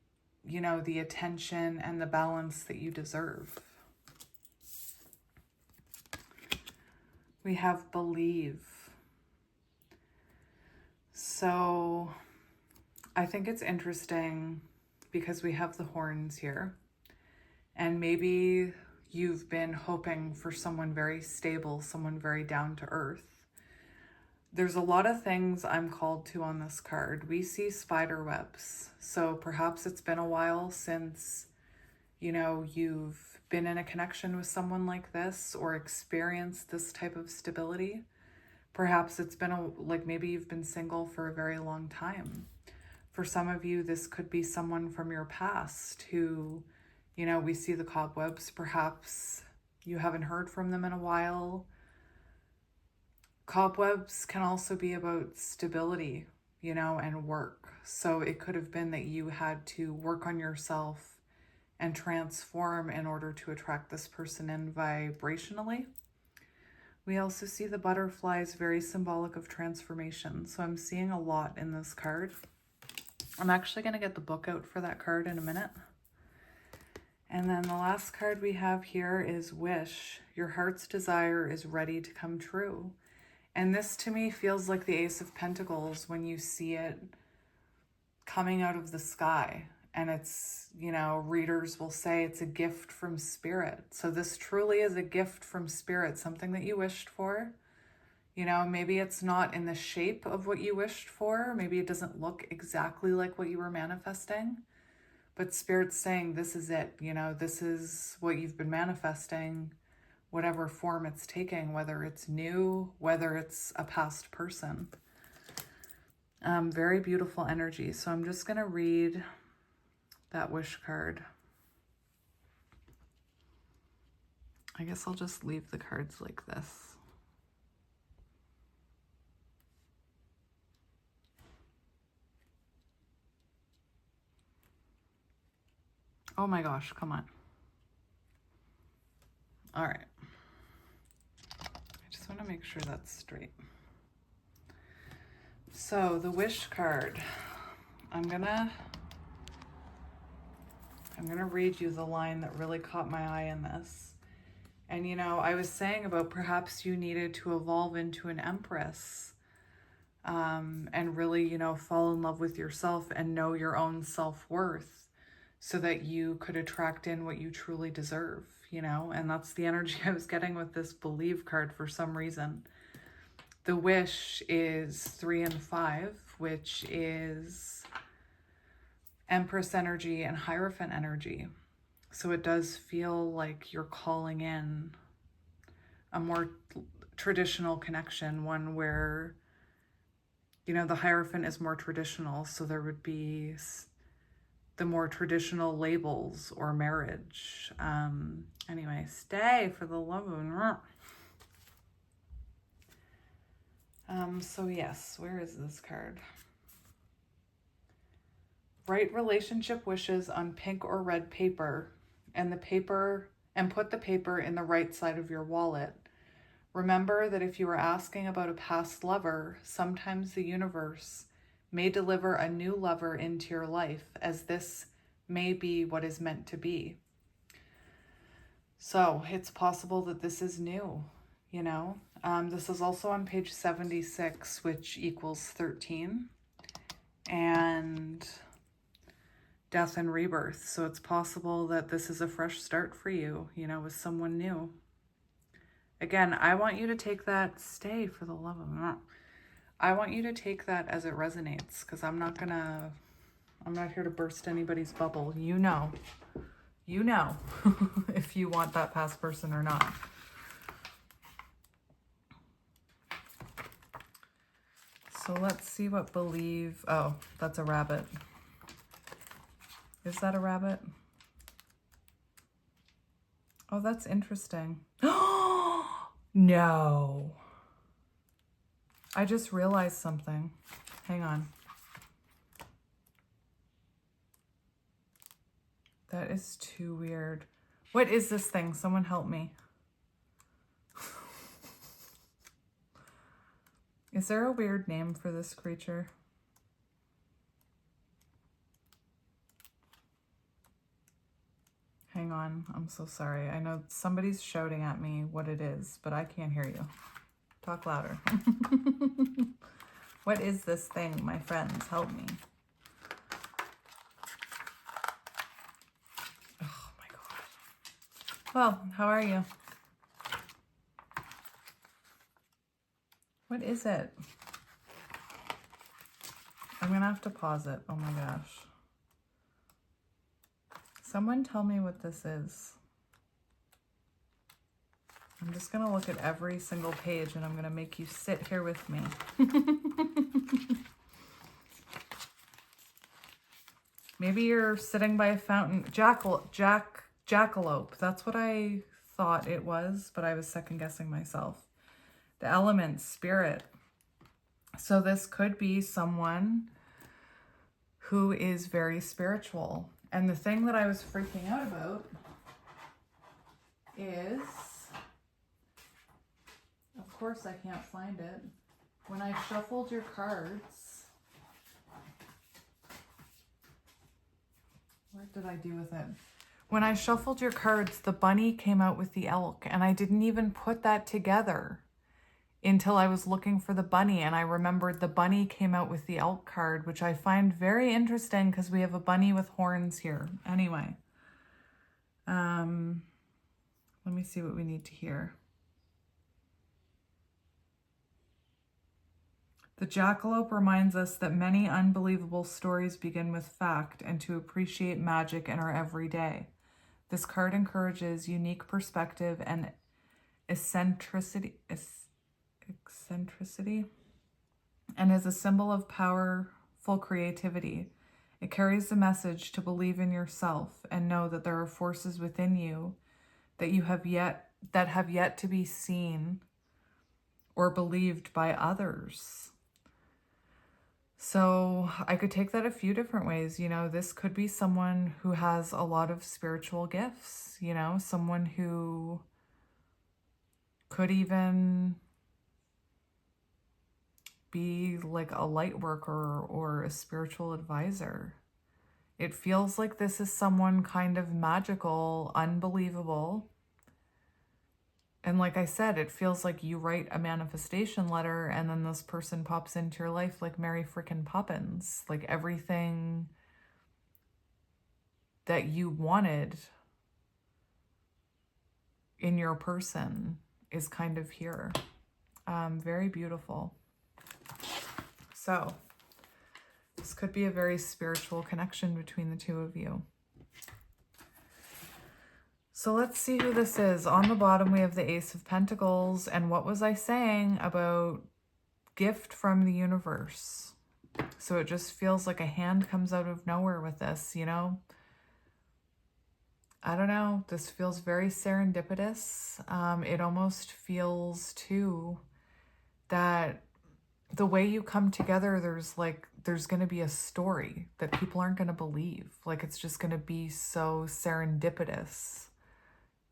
you know, the attention and the balance that you deserve. We have believe. So I think it's interesting because we have the horns here, and maybe you've been hoping for someone very stable, someone very down to earth. There's a lot of things I'm called to on this card. We see spider webs. So perhaps it's been a while since, you know, you've been in a connection with someone like this or experienced this type of stability. Perhaps it's been like maybe you've been single for a very long time. For some of you, this could be someone from your past who, you know, we see the cobwebs. Perhaps you haven't heard from them in a while. Cobwebs can also be about stability, you know, and work. So it could have been that you had to work on yourself and transform in order to attract this person in vibrationally. We also see the butterflies, very symbolic of transformation. So I'm seeing a lot in this card. I'm actually going to get the book out for that card in a minute. And then the last card we have here is Wish. Your heart's desire is ready to come true. And this to me feels like the Ace of Pentacles when you see it coming out of the sky. And it's, you know, readers will say it's a gift from spirit. So this truly is a gift from spirit, something that you wished for. You know, maybe it's not in the shape of what you wished for. Maybe it doesn't look exactly like what you were manifesting. But Spirit's saying this is it. You know, this is what you've been manifesting, whatever form it's taking, whether it's new, whether it's a past person. Very beautiful energy. So I'm just going to read that wish card. I guess I'll just leave the cards like this. Oh my gosh, come on. All right. I just want to make sure that's straight. So the wish card, I'm gonna read you the line that really caught my eye in this. And you know, I was saying about perhaps you needed to evolve into an empress, and really, you know, fall in love with yourself and know your own self-worth, so that you could attract in what you truly deserve, you know? And that's the energy I was getting with this Believe card for some reason. The wish is 3 and 5, which is Empress energy and Hierophant energy. So it does feel like you're calling in a more traditional connection, one where, you know, the Hierophant is more traditional. So there would be the more traditional labels or marriage. Anyway, stay for the love of so yes, where is this card? Write relationship wishes on pink or red paper and put the paper in the right side of your wallet. Remember that if you are asking about a past lover, sometimes the universe may deliver a new lover into your life, as this may be what is meant to be. So it's possible that this is new, you know. This is also on page 76, which equals 13, and death and rebirth. So it's possible that this is a fresh start for you, you know, with someone new. Again, I want you to take that, stay for the love of God. I want you to take that as it resonates, because I'm not here to burst anybody's bubble. You know if you want that past person or not. So let's see what Believe, oh, that's a rabbit. Is that a rabbit? Oh, that's interesting. No. I just realized something. Hang on. That is too weird. What is this thing? Someone help me. Is there a weird name for this creature? Hang on, I'm so sorry. I know somebody's shouting at me what it is, but I can't hear you. Talk louder. What is this thing, my friends? Help me. Oh my God. Well, how are you? What is it? I'm gonna have to pause it. Oh my gosh. Someone tell me what this is. I'm just gonna look at every single page and I'm gonna make you sit here with me. Maybe you're sitting by a fountain. Jackalope. That's what I thought it was, but I was second guessing myself. The element, spirit. So this could be someone who is very spiritual. And the thing that I was freaking out about is, of course I can't find it. When I shuffled your cards, what did I do with it? When I shuffled your cards, the bunny came out with the elk, and I didn't even put that together until I was looking for the bunny, and I remembered the bunny came out with the elk card, which I find very interesting because we have a bunny with horns here. Anyway, let me see what we need to hear. The jackalope reminds us that many unbelievable stories begin with fact and to appreciate magic in our everyday. This card encourages unique perspective and eccentricity and is a symbol of powerful creativity. It carries the message to believe in yourself and know that there are forces within you that have yet to be seen or believed by others. So I could take that a few different ways. You know, this could be someone who has a lot of spiritual gifts, you know, someone who could even be like a light worker or a spiritual advisor. It feels like this is someone kind of magical, unbelievable. And like I said, it feels like you write a manifestation letter and then this person pops into your life like Mary frickin' Poppins. Like everything that you wanted in your person is kind of here. Very beautiful. So this could be a very spiritual connection between the two of you. So let's see who this is. On the bottom, we have the Ace of Pentacles. And what was I saying about gift from the universe? So it just feels like a hand comes out of nowhere with this, you know? I don't know. This feels very serendipitous. It almost feels, too, that the way you come together, there's going to be a story that people aren't going to believe. Like, it's just going to be so serendipitous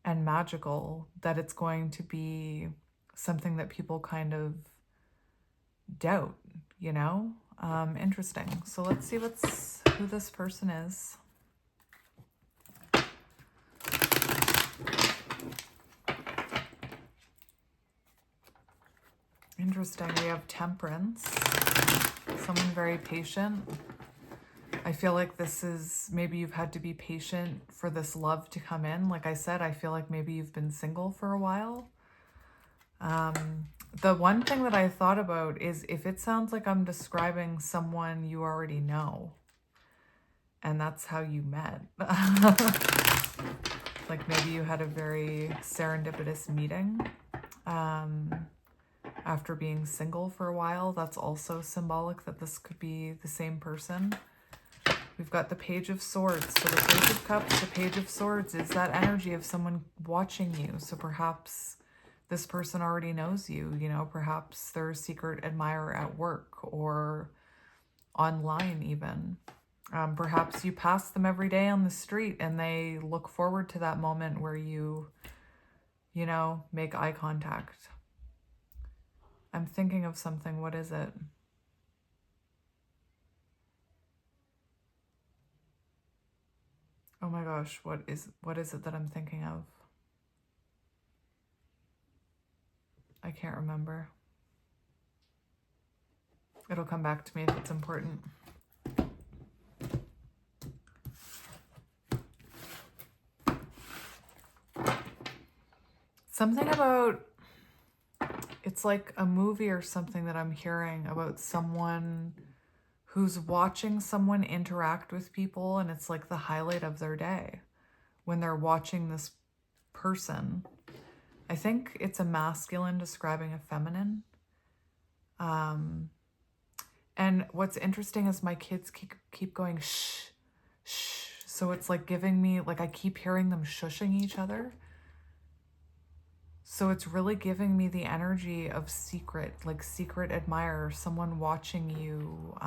and magical that it's going to be something that people kind of doubt, you know? Interesting. So let's see who this person is. Interesting. We have Temperance. Someone very patient. I feel like this is, maybe you've had to be patient for this love to come in. Like I said, I feel like maybe you've been single for a while. The one thing that I thought about is if it sounds like I'm describing someone you already know, and that's how you met. Like maybe you had a very serendipitous meeting. After being single for a while, that's also symbolic that this could be the same person. We've got the Page of Swords. So the Page of Cups, the Page of Swords is that energy of someone watching you. So perhaps this person already knows you, you know, perhaps they're a secret admirer at work or online even. Perhaps you pass them every day on the street and they look forward to that moment where you know, make eye contact. I'm thinking of something. What is it? Oh my gosh, what is it that I'm thinking of? I can't remember. It'll come back to me if it's important. Something about, it's like a movie or something that I'm hearing about someone who's watching someone interact with people, and it's like the highlight of their day when they're watching this person. I think it's a masculine describing a feminine. And what's interesting is my kids keep going shh, shh. So it's like giving me, like I keep hearing them shushing each other. So it's really giving me the energy of secret, like secret admirer, someone watching you.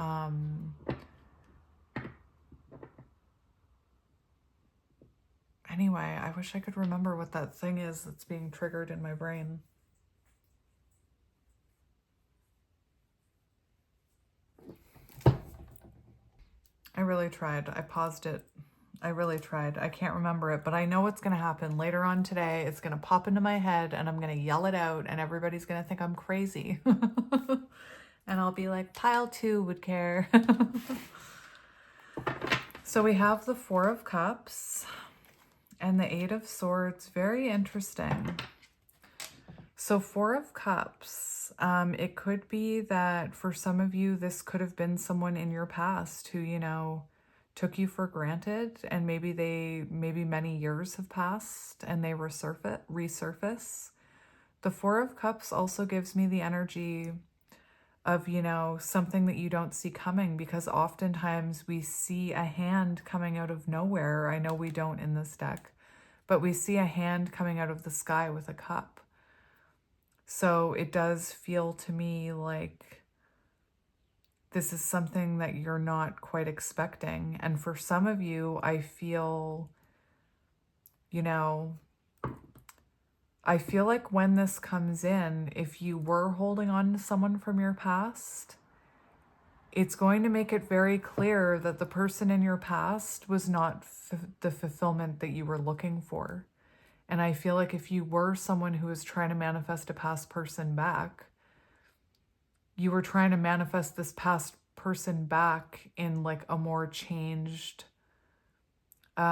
Anyway, I wish I could remember what that thing is that's being triggered in my brain. I really tried. I paused it. I really tried. I can't remember it, but I know what's going to happen later on today. It's going to pop into my head and I'm going to yell it out and everybody's going to think I'm crazy. And I'll be like, pile 2 would care. So we have the 4 of Cups and the 8 of Swords. Very interesting. So 4 of Cups, it could be that for some of you, this could have been someone in your past who, you know, took you for granted, and maybe many years have passed and they resurface. The 4 of Cups also gives me the energy of, you know, something that you don't see coming, because oftentimes we see a hand coming out of nowhere. I know we don't in this deck, but we see a hand coming out of the sky with a cup. So it does feel to me like this is something that you're not quite expecting. And for some of you, I feel, you know, I feel like when this comes in, if you were holding on to someone from your past, it's going to make it very clear that the person in your past was not the fulfillment that you were looking for. And I feel like if you were someone who was trying to manifest a past person back, you were trying to manifest this past person back in like a more changed way.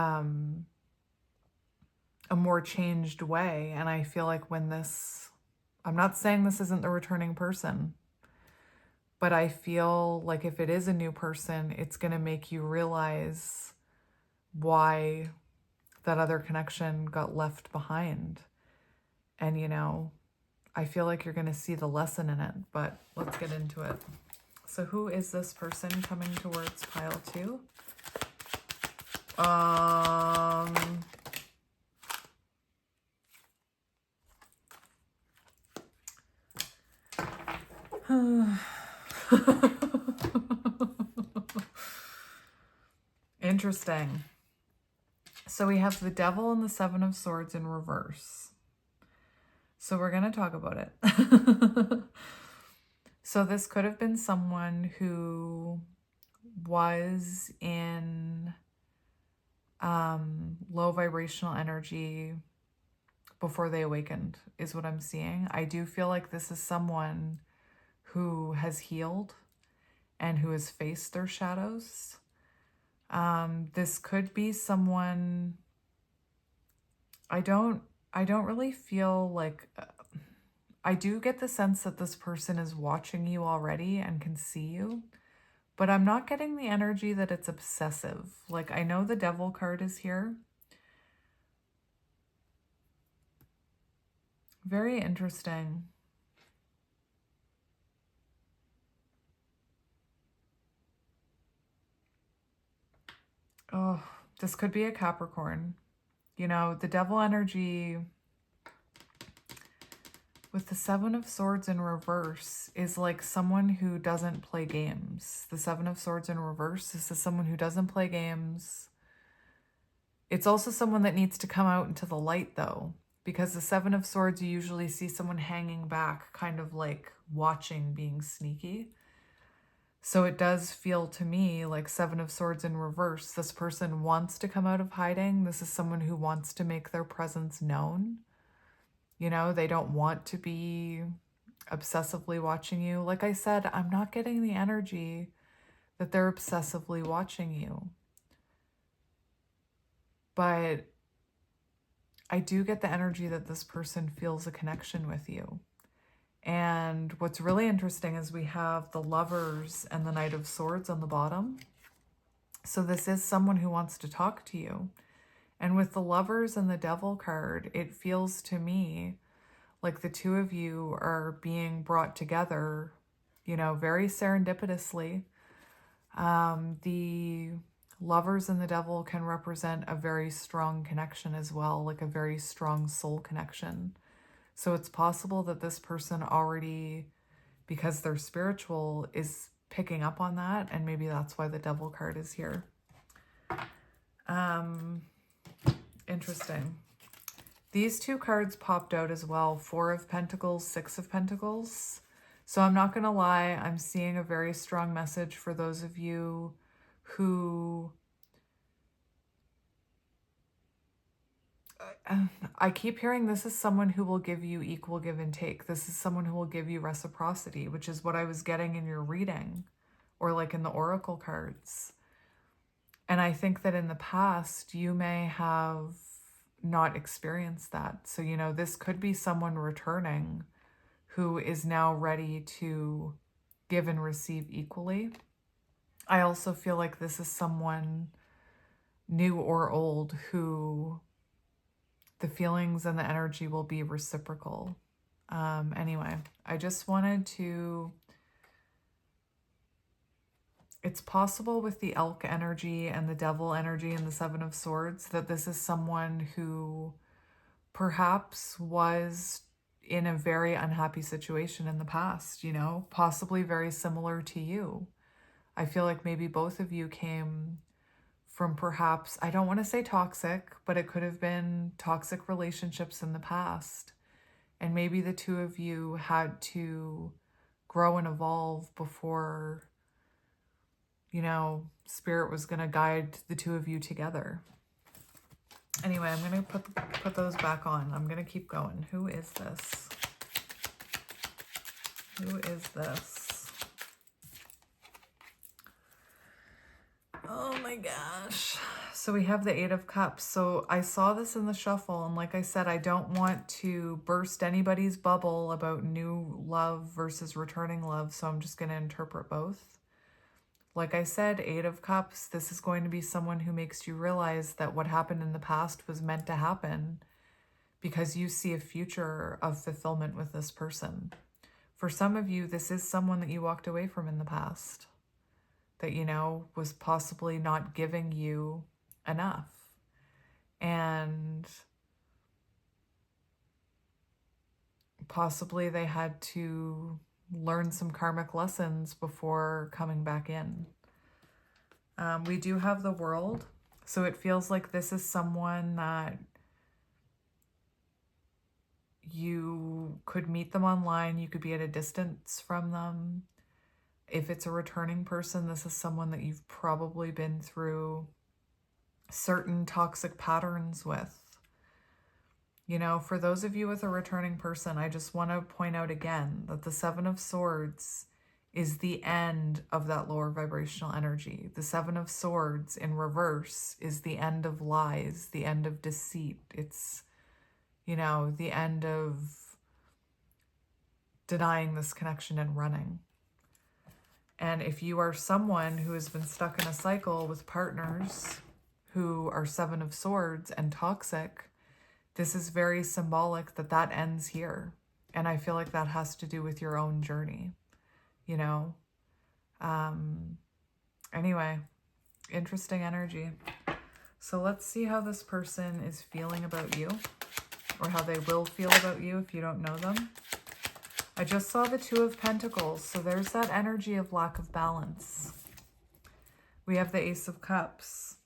And I feel like when this, I'm not saying this isn't the returning person, but I feel like if it is a new person, it's going to make you realize why that other connection got left behind. And, you know, I feel like you're going to see the lesson in it, but let's get into it. So who is this person coming towards pile 2? Interesting. So we have the Devil and the 7 of Swords in reverse. So we're going to talk about it. So this could have been someone who was in low vibrational energy before they awakened, is what I'm seeing. I do feel like this is someone who has healed and who has faced their shadows. This could be someone, I don't really feel like, I do get the sense that this person is watching you already and can see you, but I'm not getting the energy that it's obsessive. Like, I know the Devil card is here. Very interesting. Oh, this could be a Capricorn. You know, the Devil energy with the 7 of Swords in reverse is like someone who doesn't play games. The 7 of Swords in reverse, this is someone who doesn't play games. It's also someone that needs to come out into the light, though. because the Seven of Swords, you usually see someone hanging back, kind of like watching, being sneaky. So it does feel to me like Seven of Swords in reverse. This person wants to come out of hiding. This is someone who wants to make their presence known. You know, they don't want to be obsessively watching you. Like I said, I'm not getting the energy that they're obsessively watching you. But I do get the energy that this person feels a connection with you. And what's really interesting is we have the Lovers and the Knight of Swords on the bottom. So this is someone who wants to talk to you. And with the Lovers and the Devil card, it feels to me like the two of you are being brought together, you know, very serendipitously. The Lovers and the Devil can represent a very strong connection as well, like a very strong soul connection. So it's possible that this person already, because they're spiritual, is picking up on that, and maybe that's why the Devil card is here. Interesting. These two cards popped out as well, Four of Pentacles, Six of Pentacles. So I'm not going to lie, I'm seeing a very strong message for those of you who... I keep hearing this is someone who will give you equal give and take. This is someone who will give you reciprocity, which is what I was getting in your reading, or like in the oracle cards. And I think that in the past, you may have not experienced that. So, you know, this could be someone returning who is now ready to give and receive equally. I also feel like this is someone new or old who the feelings and the energy will be reciprocal. Anyway, I just wanted to... It's possible with the Elk energy and the Devil energy and the Seven of Swords that this is someone who perhaps was in a very unhappy situation in the past, you know, possibly very similar to you. I feel like maybe both of you came from perhaps, I don't want to say toxic, but it could have been toxic relationships in the past. And maybe the two of you had to grow and evolve before, you know, Spirit was going to guide the two of you together. Anyway, I'm going to put those back on. I'm going to keep going. Who is this? Who is this? Oh my gosh. So we have the Eight of Cups. So I saw this in the shuffle, and like I said, I don't want to burst anybody's bubble about new love versus returning love, so I'm just going to interpret both. Like I said, Eight of Cups, this is going to be someone who makes you realize that what happened in the past was meant to happen because you see a future of fulfillment with this person. For some of you, this is someone that you walked away from in the past that, you know, was possibly not giving you enough. And possibly they had to learn some karmic lessons before coming back in. We do have the World. So it feels like this is someone that you could meet them online. You could be at a distance from them. If it's a returning person, this is someone that you've probably been through certain toxic patterns with. You know, for those of you with a returning person, I just want to point out again that the Seven of Swords is the end of that lower vibrational energy. The Seven of Swords in reverse is the end of lies, the end of deceit. It's, you know, the end of denying this connection and running. And if you are someone who has been stuck in a cycle with partners who are Seven of Swords and toxic, this is very symbolic that that ends here. And I feel like that has to do with your own journey, you know? Anyway, interesting energy. So let's see how this person is feeling about you, or how they will feel about you if you don't know them. I just saw the Two of Pentacles, so there's that energy of lack of balance. We have the Ace of Cups.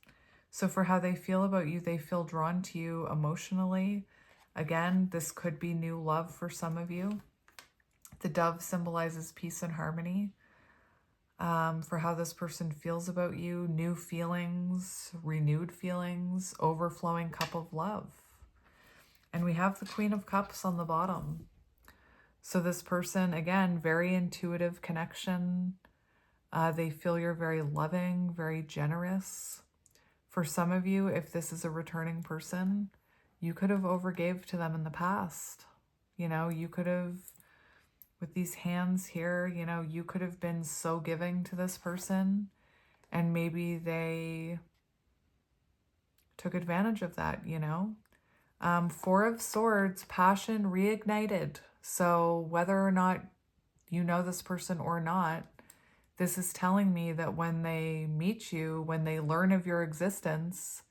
So for how they feel about you, they feel drawn to you emotionally. Again, this could be new love for some of you. The dove symbolizes peace and harmony. For how this person feels about you, new feelings, renewed feelings, overflowing cup of love. And we have the Queen of Cups on the bottom. So this person, again, very intuitive connection. They feel you're very loving, very generous. For some of you, if this is a returning person, you could have overgave to them in the past. You know, you could have, with these hands here, you know, you could have been so giving to this person, and maybe they took advantage of that, you know. Four of Swords, passion reignited. So whether or not you know this person or not, this is telling me that when they meet you, when they learn of your existence,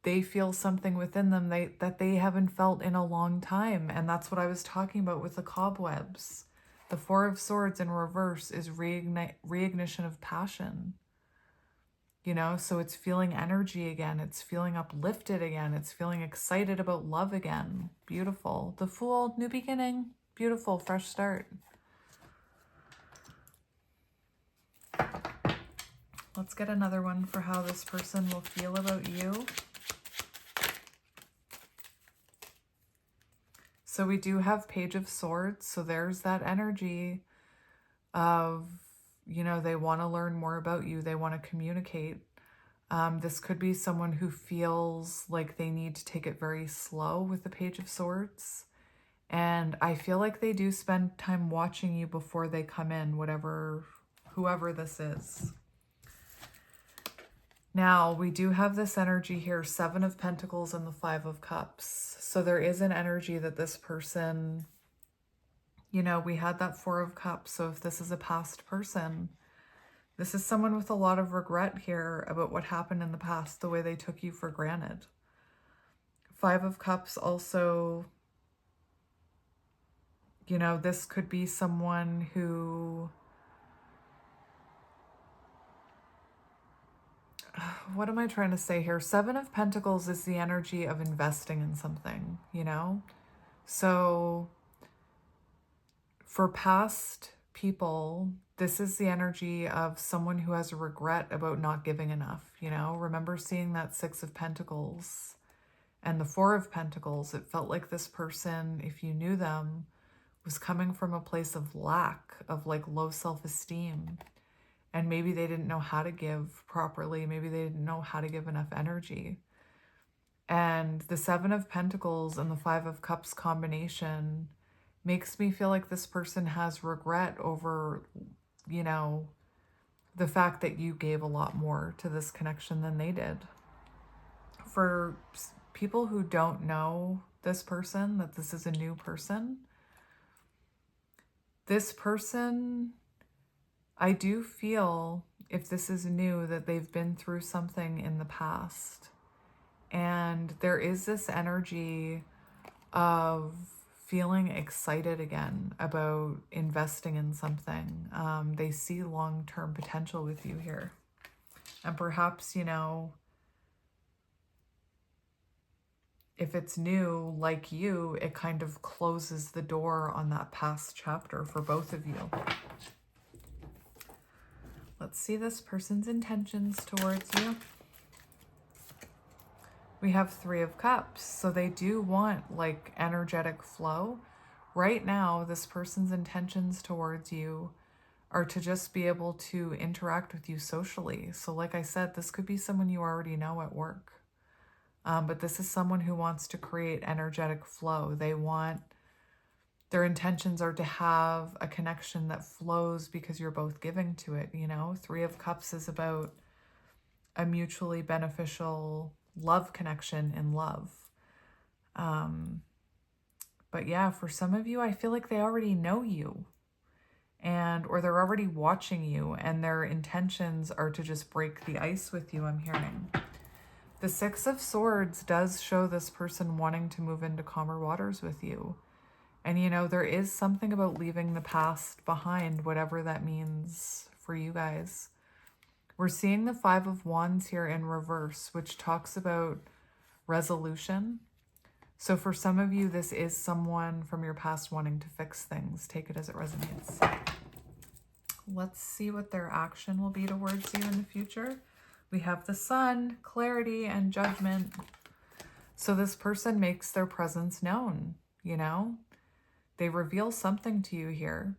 they feel something within them that they haven't felt in a long time. And that's what I was talking about with the cobwebs. The Four of Swords in reverse is reignition of passion. You know, so it's feeling energy again. It's feeling uplifted again. It's feeling excited about love again. Beautiful. The Fool, new beginning. Beautiful, fresh start. Let's get another one for how this person will feel about you. So we do have Page of Swords. So there's that energy of, you know, they want to learn more about you. They want to communicate. This could be someone who feels like they need to take it very slow with the Page of Swords. And I feel like they do spend time watching you before they come in, whoever this is. Now, we do have this energy here, Seven of Pentacles and the Five of Cups. So there is an energy that this person, you know, we had that Four of Cups. So if this is a past person, this is someone with a lot of regret here about what happened in the past, the way they took you for granted. Five of Cups also, you know, this could be someone who, what am I trying to say here? Seven of Pentacles is the energy of investing in something, you know? So for past people, this is the energy of someone who has a regret about not giving enough, you know? Remember seeing that Six of Pentacles and the Four of Pentacles. It felt like this person, if you knew them, was coming from a place of lack, of like low self-esteem. And maybe they didn't know how to give properly. Maybe they didn't know how to give enough energy. And the Seven of Pentacles and the Five of Cups combination makes me feel like this person has regret over, you know, the fact that you gave a lot more to this connection than they did. For people who don't know this person, that this is a new person, this person, I do feel, if this is new, that they've been through something in the past. And there is this energy of feeling excited again about investing in something. They see long-term potential with you here. And perhaps, you know, if it's new, like you, it kind of closes the door on that past chapter for both of you. Let's see this person's intentions towards you. We have Three of Cups. So they do want like energetic flow. Right now, this person's intentions towards you are to just be able to interact with you socially. So like I said, this could be someone you already know at work. But this is someone who wants to create energetic flow. Their intentions are to have a connection that flows because you're both giving to it, you know? Three of Cups is about a mutually beneficial love connection in love. But yeah, for some of you, I feel like they already know you, or they're already watching you, and their intentions are to just break the ice with you, I'm hearing. The Six of Swords does show this person wanting to move into calmer waters with you. And, you know, there is something about leaving the past behind, whatever that means for you guys. We're seeing the Five of Wands here in reverse, which talks about resolution. So for some of you, this is someone from your past wanting to fix things. Take it as it resonates. Let's see what their action will be towards you in the future. We have the Sun, clarity, and judgment. So this person makes their presence known, you know? They reveal something to you here.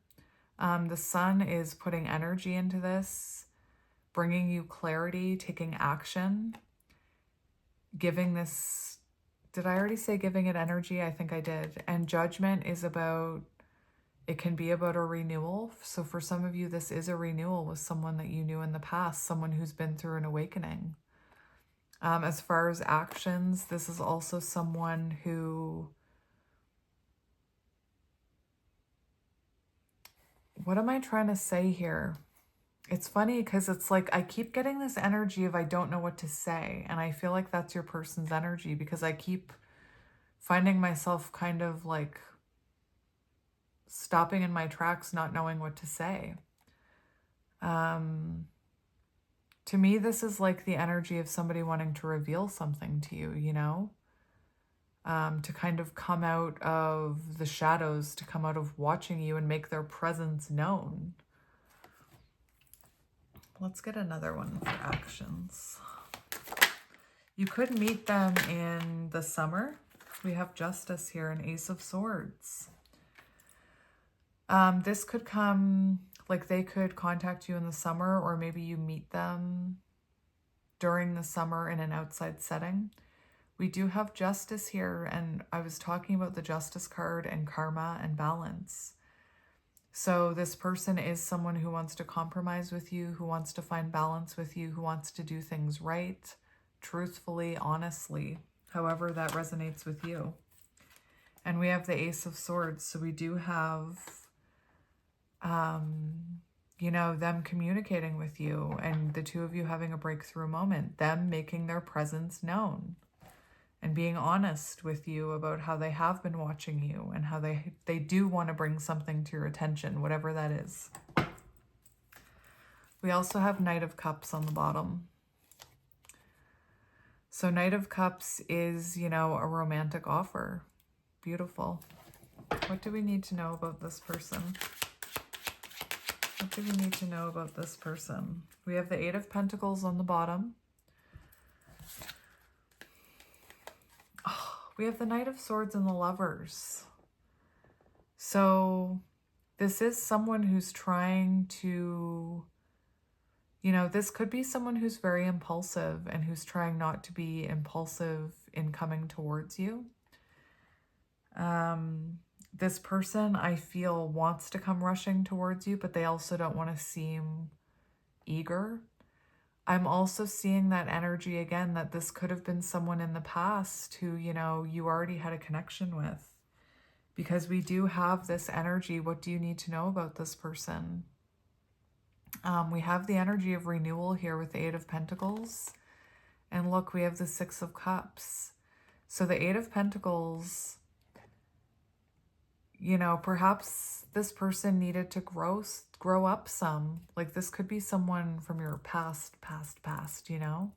The Sun is putting energy into this, bringing you clarity, taking action, giving this... Did I already say giving it energy? I think I did. And judgment is about... It can be about a renewal. So for some of you, this is a renewal with someone that you knew in the past, someone who's been through an awakening. As far as actions, this is also someone who... What am I trying to say here? It's funny because it's like I keep getting this energy of I don't know what to say. And I feel like that's your person's energy because I keep finding myself kind of like stopping in my tracks, not knowing what to say. To me, this is like the energy of somebody wanting to reveal something to you, you know? To kind of come out of the shadows, to come out of watching you and make their presence known. Let's get another one for actions. You could meet them in the summer. We have Justice here, an Ace of Swords. This could come, like they could contact you in the summer, or maybe you meet them during the summer in an outside setting. We do have Justice here, and I was talking about the Justice card and karma and balance. So this person is someone who wants to compromise with you, who wants to find balance with you, who wants to do things right, truthfully, honestly, however that resonates with you. And we have the Ace of Swords, so we do have... you know, them communicating with you and the two of you having a breakthrough moment, them making their presence known and being honest with you about how they have been watching you and how they do want to bring something to your attention, whatever that is. We also have Knight of Cups on the bottom. So Knight of Cups is, you know, a romantic offer. Beautiful. What do we need to know about this person? What do we need to know about this person? We have the Eight of Pentacles on the bottom. Oh, we have the Knight of Swords and the Lovers. So this is someone who's trying to, you know, this could be someone who's very impulsive and who's trying not to be impulsive in coming towards you. This person, I feel, wants to come rushing towards you, but they also don't want to seem eager. I'm also seeing that energy again, that this could have been someone in the past who, you know, you already had a connection with. Because we do have this energy. What do you need to know about this person? We have the energy of renewal here with the Eight of Pentacles. And look, we have the Six of Cups. So the Eight of Pentacles... You know, perhaps this person needed to grow up some. Like this could be someone from your past, you know?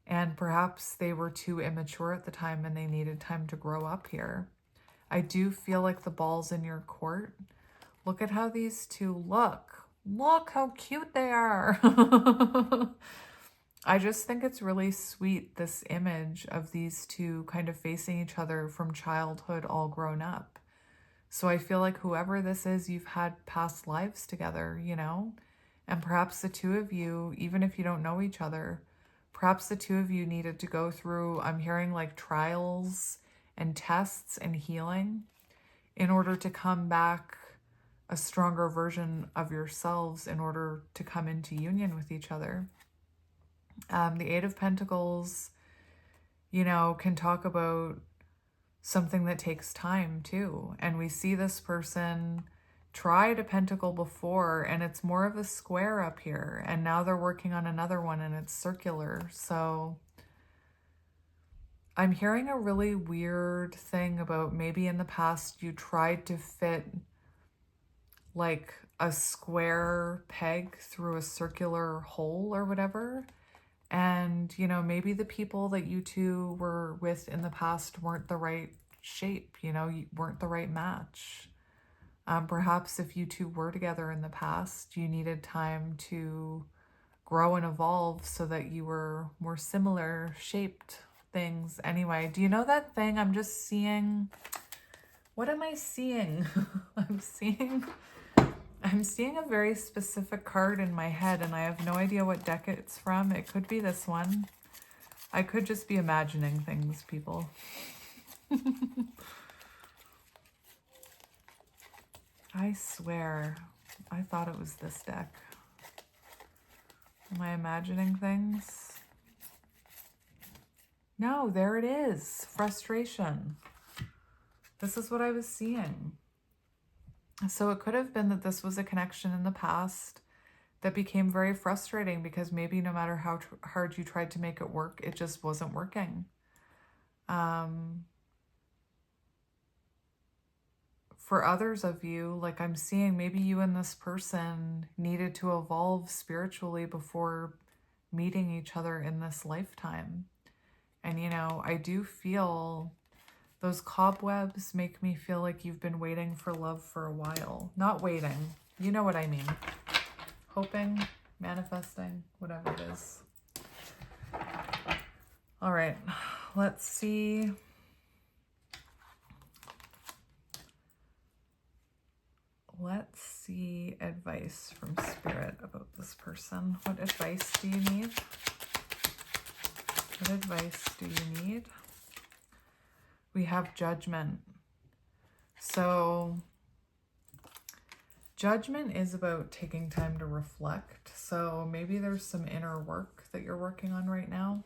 And perhaps they were too immature at the time and they needed time to grow up here. I do feel like the ball's in your court. Look at how these two look. Look how cute they are. I just think it's really sweet, this image of these two kind of facing each other from childhood all grown up. So I feel like whoever this is, you've had past lives together, you know? And perhaps the two of you, even if you don't know each other, perhaps the two of you needed to go through, I'm hearing like trials and tests and healing in order to come back a stronger version of yourselves in order to come into union with each other. The Eight of Pentacles, you know, can talk about something that takes time too. And we see this person tried a pentacle before and it's more of a square up here. And now they're working on another one and it's circular. So I'm hearing a really weird thing about maybe in the past you tried to fit like a square peg through a circular hole or whatever. And, you know, maybe the people that you two were with in the past weren't the right shape, you know, you weren't the right match. Perhaps if you two were together in the past, you needed time to grow and evolve so that you were more similar shaped things. Anyway, do you know that thing? I'm just seeing, what am I seeing? I'm seeing a very specific card in my head, and I have no idea what deck it's from. It could be this one. I could just be imagining things, people. I swear, I thought it was this deck. Am I imagining things? No, there it is. Frustration. This is what I was seeing. So it could have been that this was a connection in the past that became very frustrating because maybe no matter how hard you tried to make it work, it just wasn't working. For others of you, like I'm seeing, maybe you and this person needed to evolve spiritually before meeting each other in this lifetime. And, you know, I do feel those cobwebs make me feel like you've been waiting for love for a while. Not waiting. You know what I mean. Hoping, manifesting, whatever it is. All right, let's see. Let's see advice from Spirit about this person. What advice do you need? What advice do you need? We have Judgment. So Judgment is about taking time to reflect. So maybe there's some inner work that you're working on right now.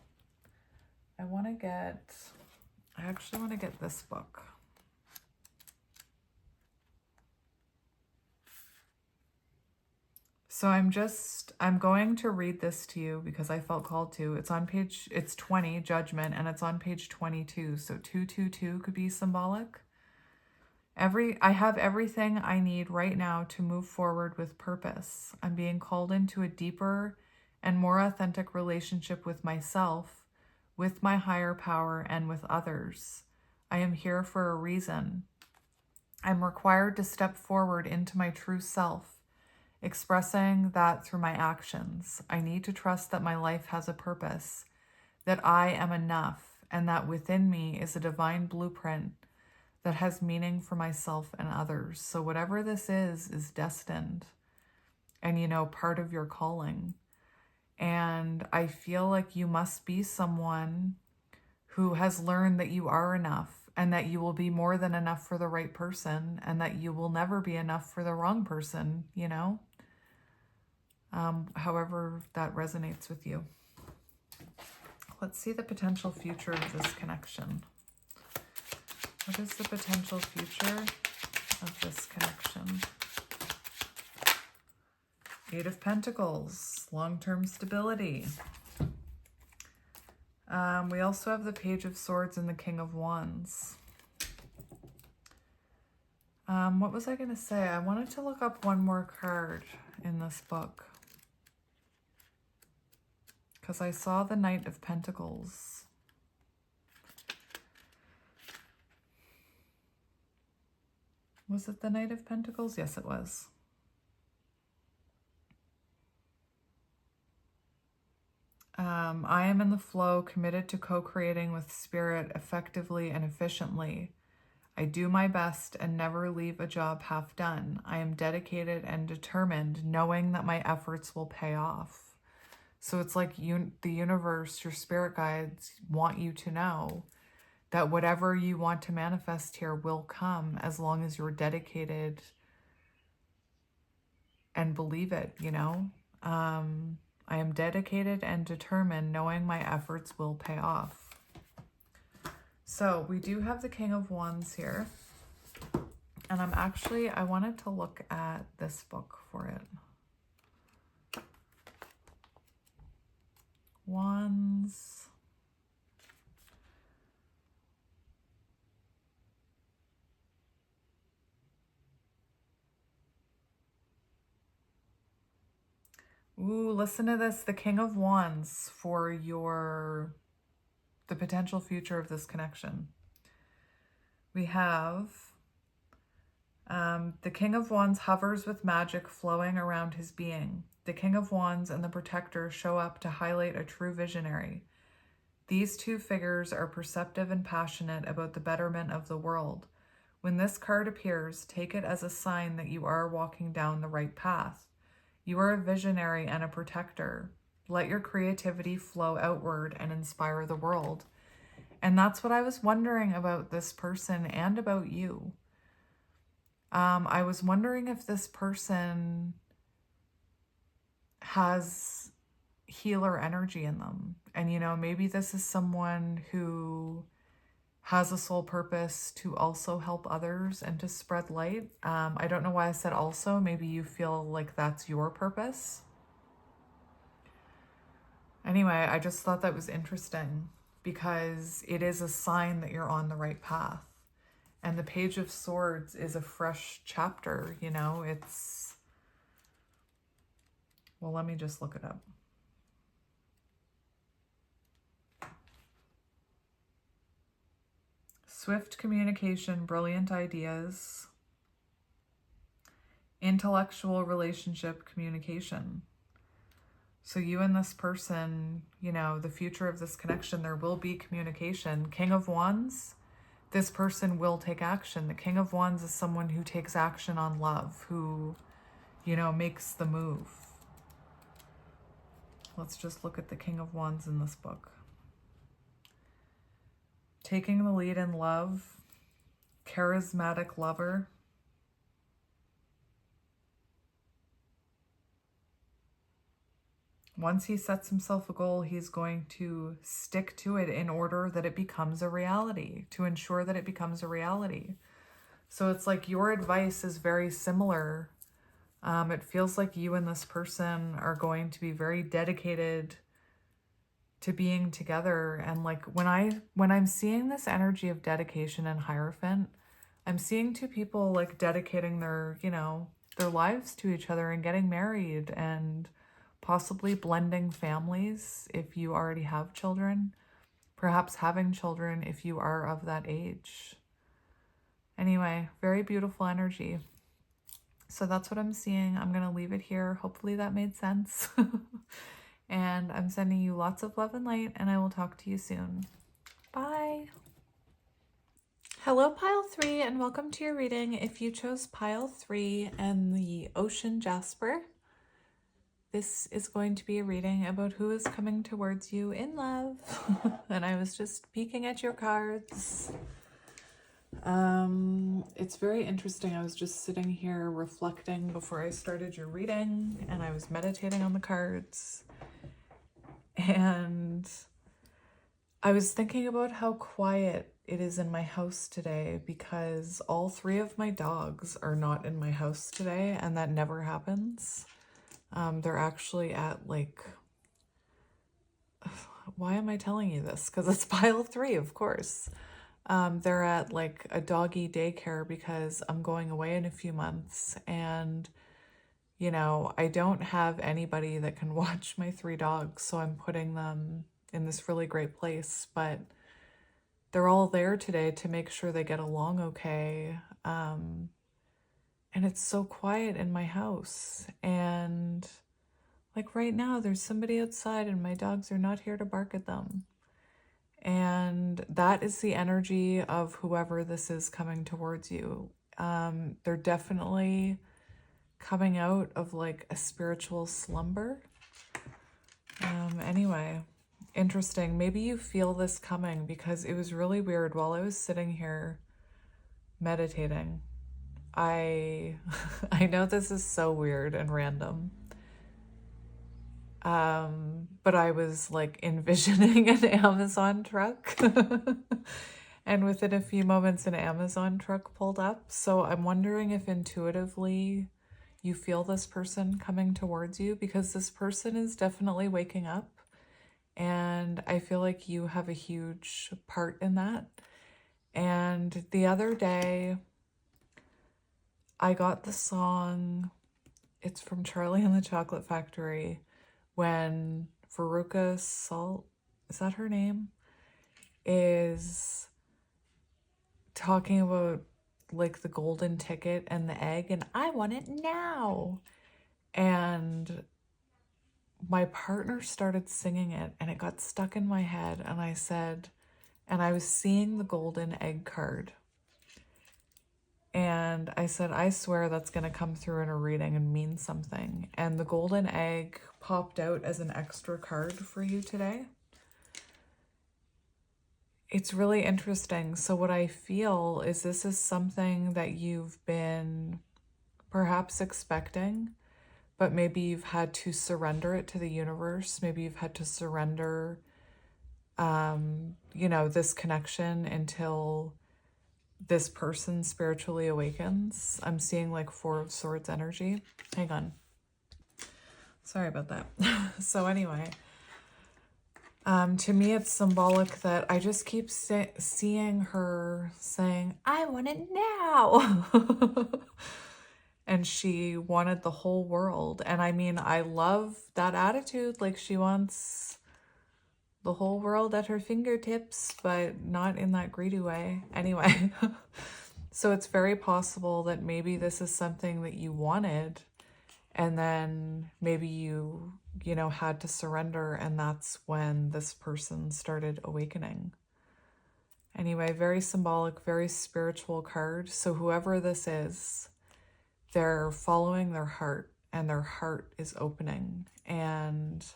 I actually want to get this book. So I'm going to read this to you because I felt called to. It's 20, Judgment, and it's on page 22. So 222 could be symbolic. I have everything I need right now to move forward with purpose. I'm being called into a deeper and more authentic relationship with myself, with my higher power, and with others. I am here for a reason. I'm required to step forward into my true self, expressing that through my actions. I need to trust that my life has a purpose, that I am enough, and that within me is a divine blueprint that has meaning for myself and others. So whatever this is destined and, you know, part of your calling. And I feel like you must be someone who has learned that you are enough and that you will be more than enough for the right person and that you will never be enough for the wrong person, you know? However that resonates with you. Let's see the potential future of this connection. What is the potential future of this connection? Eight of Pentacles, long-term stability. We also have the Page of Swords and the King of Wands. What was I going to say? I wanted to look up one more card in this book, because I saw the Knight of Pentacles. Was it the Knight of Pentacles? Yes, it was. I am in the flow, committed to co-creating with Spirit effectively and efficiently. I do my best and never leave a job half done. I am dedicated and determined, knowing that my efforts will pay off. So it's like the universe, your spirit guides want you to know that whatever you want to manifest here will come as long as you're dedicated and believe it, you know? I am dedicated and determined, knowing my efforts will pay off. So we do have the King of Wands here. And I wanted to look at this book for it. Wands. Ooh, listen to this. The King of Wands for the potential future of this connection. We have the King of Wands hovers with magic flowing around his being. The King of Wands and the Protector show up to highlight a true visionary. These two figures are perceptive and passionate about the betterment of the world. When this card appears, take it as a sign that you are walking down the right path. You are a visionary and a protector. Let your creativity flow outward and inspire the world. And that's what I was wondering about this person and about you. I was wondering if this person has healer energy in them. And, maybe this is someone who has a soul purpose to also help others and to spread light. I don't know why I said also. Maybe you feel like that's your purpose. Anyway, I just thought that was interesting because it is a sign that you're on the right path. And the Page of Swords is a fresh chapter, it's... Well, let me just look it up. Swift communication, brilliant ideas, intellectual relationship communication. So you and this person, the future of this connection, there will be communication. King of Wands, this person will take action. The King of Wands is someone who takes action on love, who, makes the move. Let's just look at the King of Wands in this book. Taking the lead in love, charismatic lover. Once he sets himself a goal, he's going to stick to it in order that it becomes a reality, to ensure that it becomes a reality. So it's like your advice is very similar. It feels like you and this person are going to be very dedicated to being together. And like when I'm seeing this energy of dedication and Hierophant, I'm seeing two people like dedicating their lives to each other and getting married and possibly blending families if you already have children, perhaps having children if you are of that age. Anyway, very beautiful energy. So that's what I'm seeing. I'm going to leave it here. Hopefully that made sense. And I'm sending you lots of love and light, and I will talk to you soon. Bye. Hello, Pile 3, and welcome to your reading. If you chose Pile 3 and the Ocean Jasper, this is going to be a reading about who is coming towards you in love. And I was just peeking at your cards. It's very interesting. I was just sitting here reflecting before I started your reading, and I was meditating on the cards. And I was thinking about how quiet it is in my house today because all 3 of my dogs are not in my house today, and that never happens. They're actually at why am I telling you this? Because it's Pile 3, of course. They're at a doggy daycare because I'm going away in a few months, and I don't have anybody that can watch my 3 dogs, so I'm putting them in this really great place, but they're all there today to make sure they get along okay. And it's so quiet in my house, and right now there's somebody outside and my dogs are not here to bark at them. And that is the energy of whoever this is coming towards you. They're definitely coming out of a spiritual slumber. Anyway, interesting. Maybe you feel this coming because it was really weird while I was sitting here meditating. I know this is so weird and random. But I was envisioning an Amazon truck. And within a few moments, an Amazon truck pulled up. So I'm wondering if intuitively you feel this person coming towards you, because this person is definitely waking up. And I feel like you have a huge part in that. And the other day, I got the song, it's from Charlie and the Chocolate Factory. when Veruca Salt, is that her name, is talking about like the golden ticket and the egg, and I want it now. And my partner started singing it and it got stuck in my head, and I said, and I was seeing the golden egg card. And I said, I swear that's going to come through in a reading and mean something. And the golden egg popped out as an extra card for you today. It's really interesting. So what I feel is this is something that you've been perhaps expecting, but maybe you've had to surrender it to the universe. Maybe you've had to surrender, this connection until this person spiritually awakens. I'm seeing like Four of Swords energy. Hang on. Sorry about that. So anyway, to me, it's symbolic that I just keep seeing her saying, I want it now. And she wanted the whole world. And I mean, I love that attitude. Like, she wants the whole world at her fingertips, but not in that greedy way. Anyway, so it's very possible that maybe this is something that you wanted, and then maybe you had to surrender, and that's when this person started awakening. Anyway, very symbolic, very spiritual card. So whoever this is, they're following their heart, and their heart is opening, and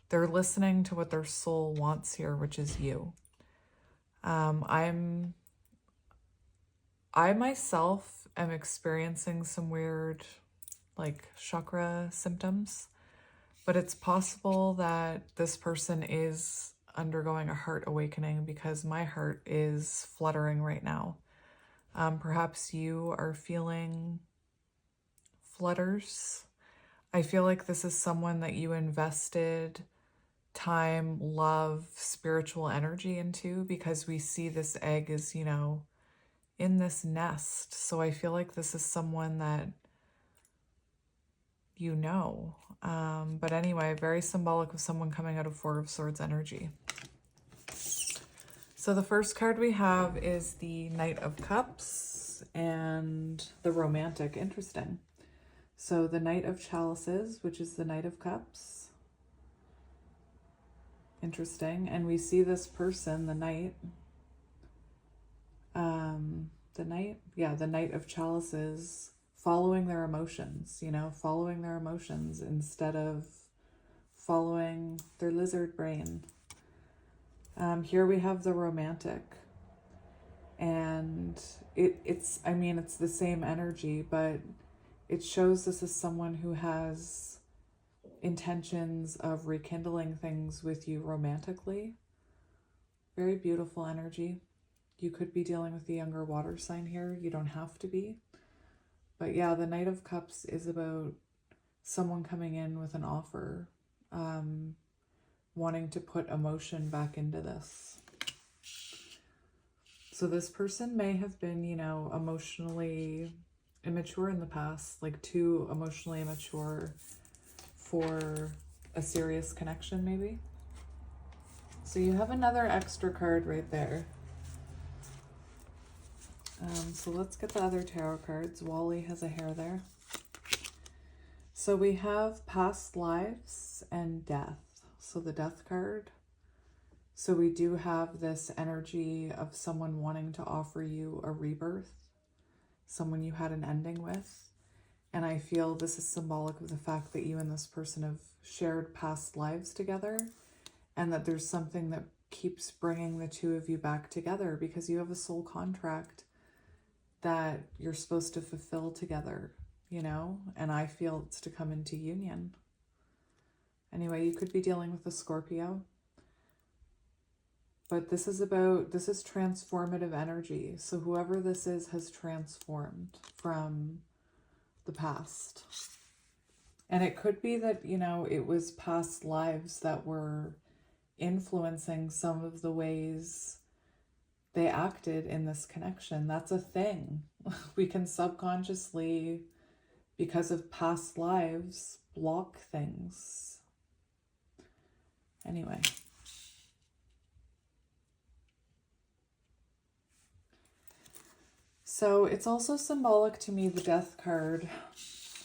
they're listening to what their soul wants here, which is you. I myself am experiencing some weird, like, chakra symptoms, but it's possible that this person is undergoing a heart awakening, because my heart is fluttering right now. Perhaps you are feeling flutters. I feel like this is someone that you invested time, love, spiritual energy into, because we see this egg is, in this nest. So I feel like this is someone that but anyway, very symbolic of someone coming out of Four of Swords energy. So the first card we have is the Knight of Cups and the Romantic. Interesting. So the Knight of Chalices, which is the Knight of Cups. Interesting. And we see this person, the Knight, the Knight of Chalices, following their emotions, following their emotions instead of following their lizard brain. Here we have the Romantic, and it's the same energy, but it shows this is someone who has intentions of rekindling things with you romantically. Very beautiful energy. You could be dealing with the younger water sign here. You don't have to be. But yeah, the Knight of Cups is about someone coming in with an offer, wanting to put emotion back into this. So this person may have been, emotionally immature in the past, like too emotionally immature for a serious connection, maybe. So you have another extra card right there. So let's get the other tarot cards. Wally has a hair there. So we have past lives and death. So the Death card. So we do have this energy of someone wanting to offer you a rebirth, someone you had an ending with. And I feel this is symbolic of the fact that you and this person have shared past lives together, and that there's something that keeps bringing the two of you back together, because you have a soul contract that you're supposed to fulfill together, and I feel it's to come into union. Anyway, you could be dealing with a Scorpio, but this is transformative energy. So whoever this is has transformed from the past. And it could be that, it was past lives that were influencing some of the ways they acted in this connection. That's a thing. We can subconsciously, because of past lives, block things. Anyway. So it's also symbolic to me, the Death card.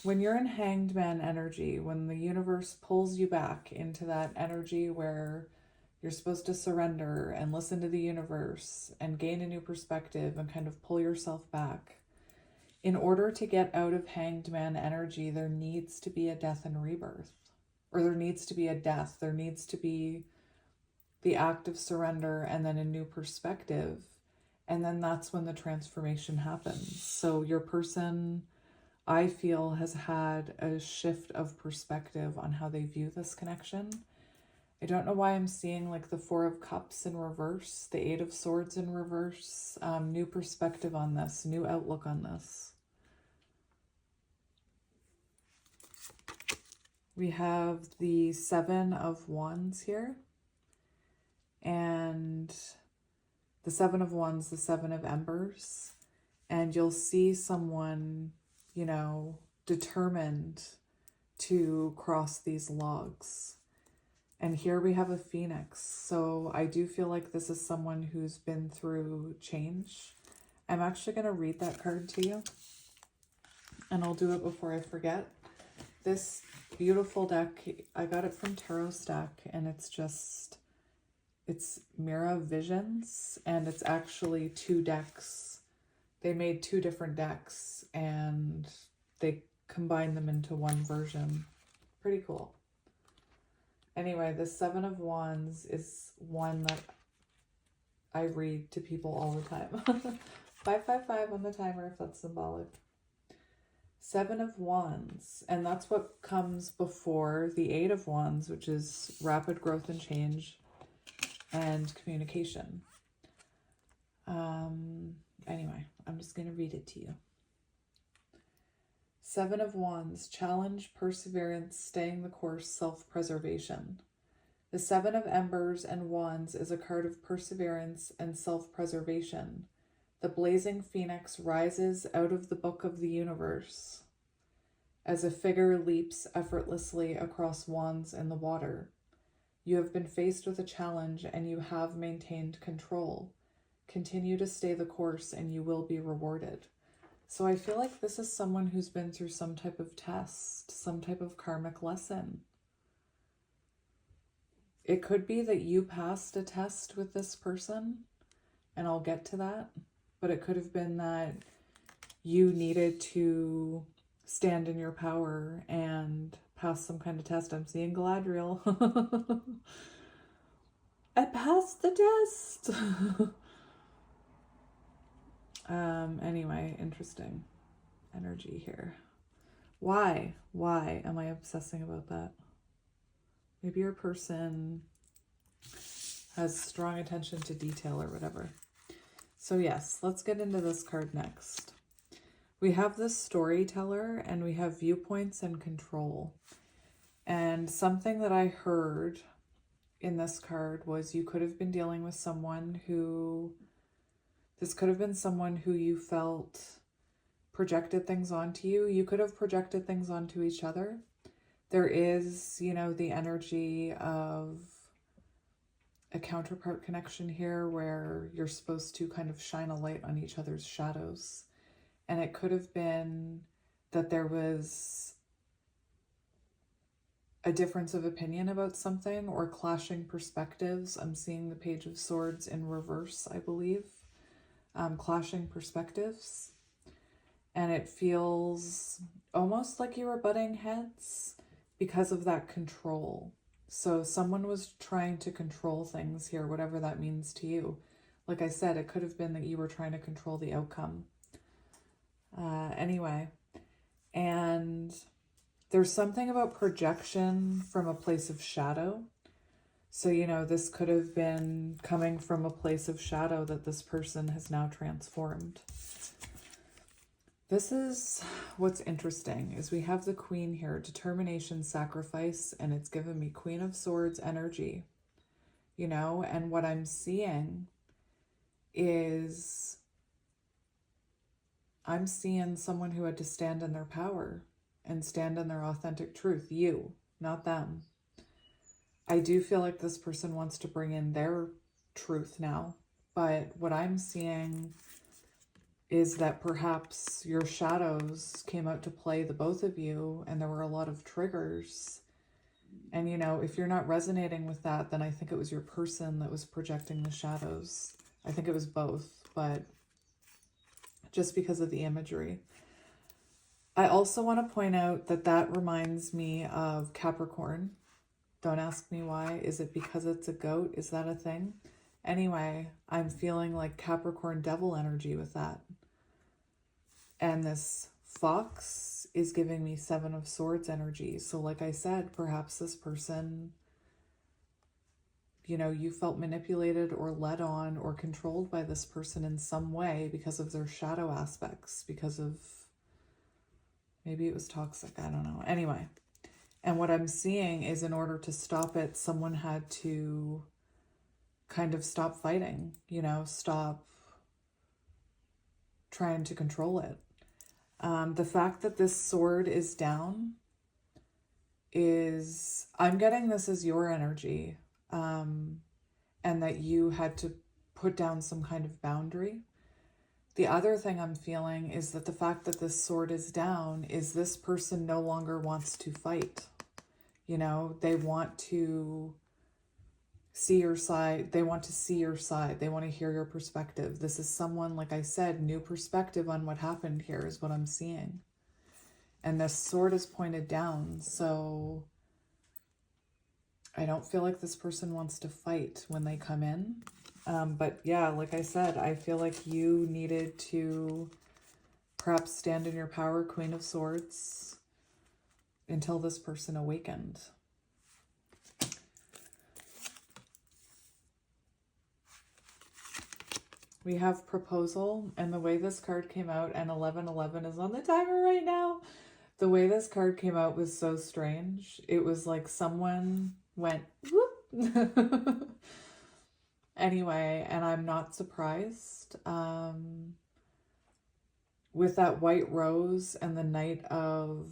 When you're in Hanged Man energy, when the universe pulls you back into that energy where you're supposed to surrender and listen to the universe and gain a new perspective and kind of pull yourself back. In order to get out of Hanged Man energy, there needs to be a death and rebirth. Or there needs to be a death. There needs to be the act of surrender and then a new perspective. And then that's when the transformation happens. So your person, I feel, has had a shift of perspective on how they view this connection. I don't know why I'm seeing like the Four of Cups in reverse, the Eight of Swords in reverse, new perspective on this, new outlook on this. We have the Seven of Wands here, and the Seven of Wands, the Seven of Embers, and you'll see someone, you know, determined to cross these logs. And here we have a Phoenix. So I do feel like this is someone who's been through change. I'm actually going to read that card to you, and I'll do it before I forget. This beautiful deck, I got it from Taurus deck, and it's Mira Visions, and it's actually two decks. They made two different decks and they combined them into one version. Pretty cool. Anyway, the Seven of Wands is one that I read to people all the time. 555 on the timer if that's symbolic. Seven of Wands, and that's what comes before the Eight of Wands, which is rapid growth and change and communication. Anyway, I'm just going to read it to you. Seven of Wands, challenge, perseverance, staying the course, self-preservation. The Seven of Embers and Wands is a card of perseverance and self-preservation. The blazing phoenix rises out of the book of the universe as a figure leaps effortlessly across wands in the water. You have been faced with a challenge and you have maintained control. Continue to stay the course and you will be rewarded. So I feel like this is someone who's been through some type of test, some type of karmic lesson. It could be that you passed a test with this person, and I'll get to that. But it could have been that you needed to stand in your power and pass some kind of test. I'm seeing Galadriel. I passed the test. Anyway, interesting energy here. Why am I obsessing about that? Maybe your person has strong attention to detail or whatever. So yes, let's get into this card next. We have this storyteller and we have viewpoints and control. And something that I heard in this card was you could have been dealing with someone who, this could have been someone who you felt projected things onto you. You could have projected things onto each other. There is, you know, the energy of a counterpart connection here where you're supposed to kind of shine a light on each other's shadows. And it could have been that there was a difference of opinion about something or clashing perspectives. I'm seeing the Page of Swords in reverse, I believe. Clashing perspectives. And it feels almost like you were butting heads because of that control. So someone was trying to control things here, whatever that means to you. Like I said, it could have been that you were trying to control the outcome. Anyway, and there's something about projection from a place of shadow. So, you know, this could have been coming from a place of shadow that this person has now transformed. This is what's interesting is we have the Queen here, determination, sacrifice, and it's given me Queen of Swords energy, you know, and what I'm seeing is I'm seeing someone who had to stand in their power and stand in their authentic truth. You, not them. I do feel like this person wants to bring in their truth now. But what I'm seeing is that perhaps your shadows came out to play, the both of you, and there were a lot of triggers. And, you know, if you're not resonating with that, then I think it was your person that was projecting the shadows. I think it was both, but just because of the imagery. I also want to point out that that reminds me of Capricorn. Don't ask me why. Is it because it's a goat? Is that a thing? Anyway, I'm feeling like Capricorn devil energy with that. And this fox is giving me Seven of Swords energy. So like I said, perhaps this person, you know, you felt manipulated or led on or controlled by this person in some way because of their shadow aspects, because of, maybe it was toxic, I don't know. Anyway, and what I'm seeing is in order to stop it, someone had to kind of stop fighting, you know, stop trying to control it. The fact that this sword is down is, I'm getting this as your energy, and that you had to put down some kind of boundary. The other thing I'm feeling is that the fact that this sword is down is this person no longer wants to fight. You know, they want to see your side. They want to see your side. They want to hear your perspective. This is someone, like I said, new perspective on what happened here is what I'm seeing. And this sword is pointed down, so I don't feel like this person wants to fight when they come in. But yeah, like I said, I feel like you needed to perhaps stand in your power, Queen of Swords, until this person awakened. We have proposal, and the way this card came out, and 1111 is on the timer right now. The way this card came out was so strange. It was like someone went, whoop. Anyway, and I'm not surprised. With that white rose and the Knight of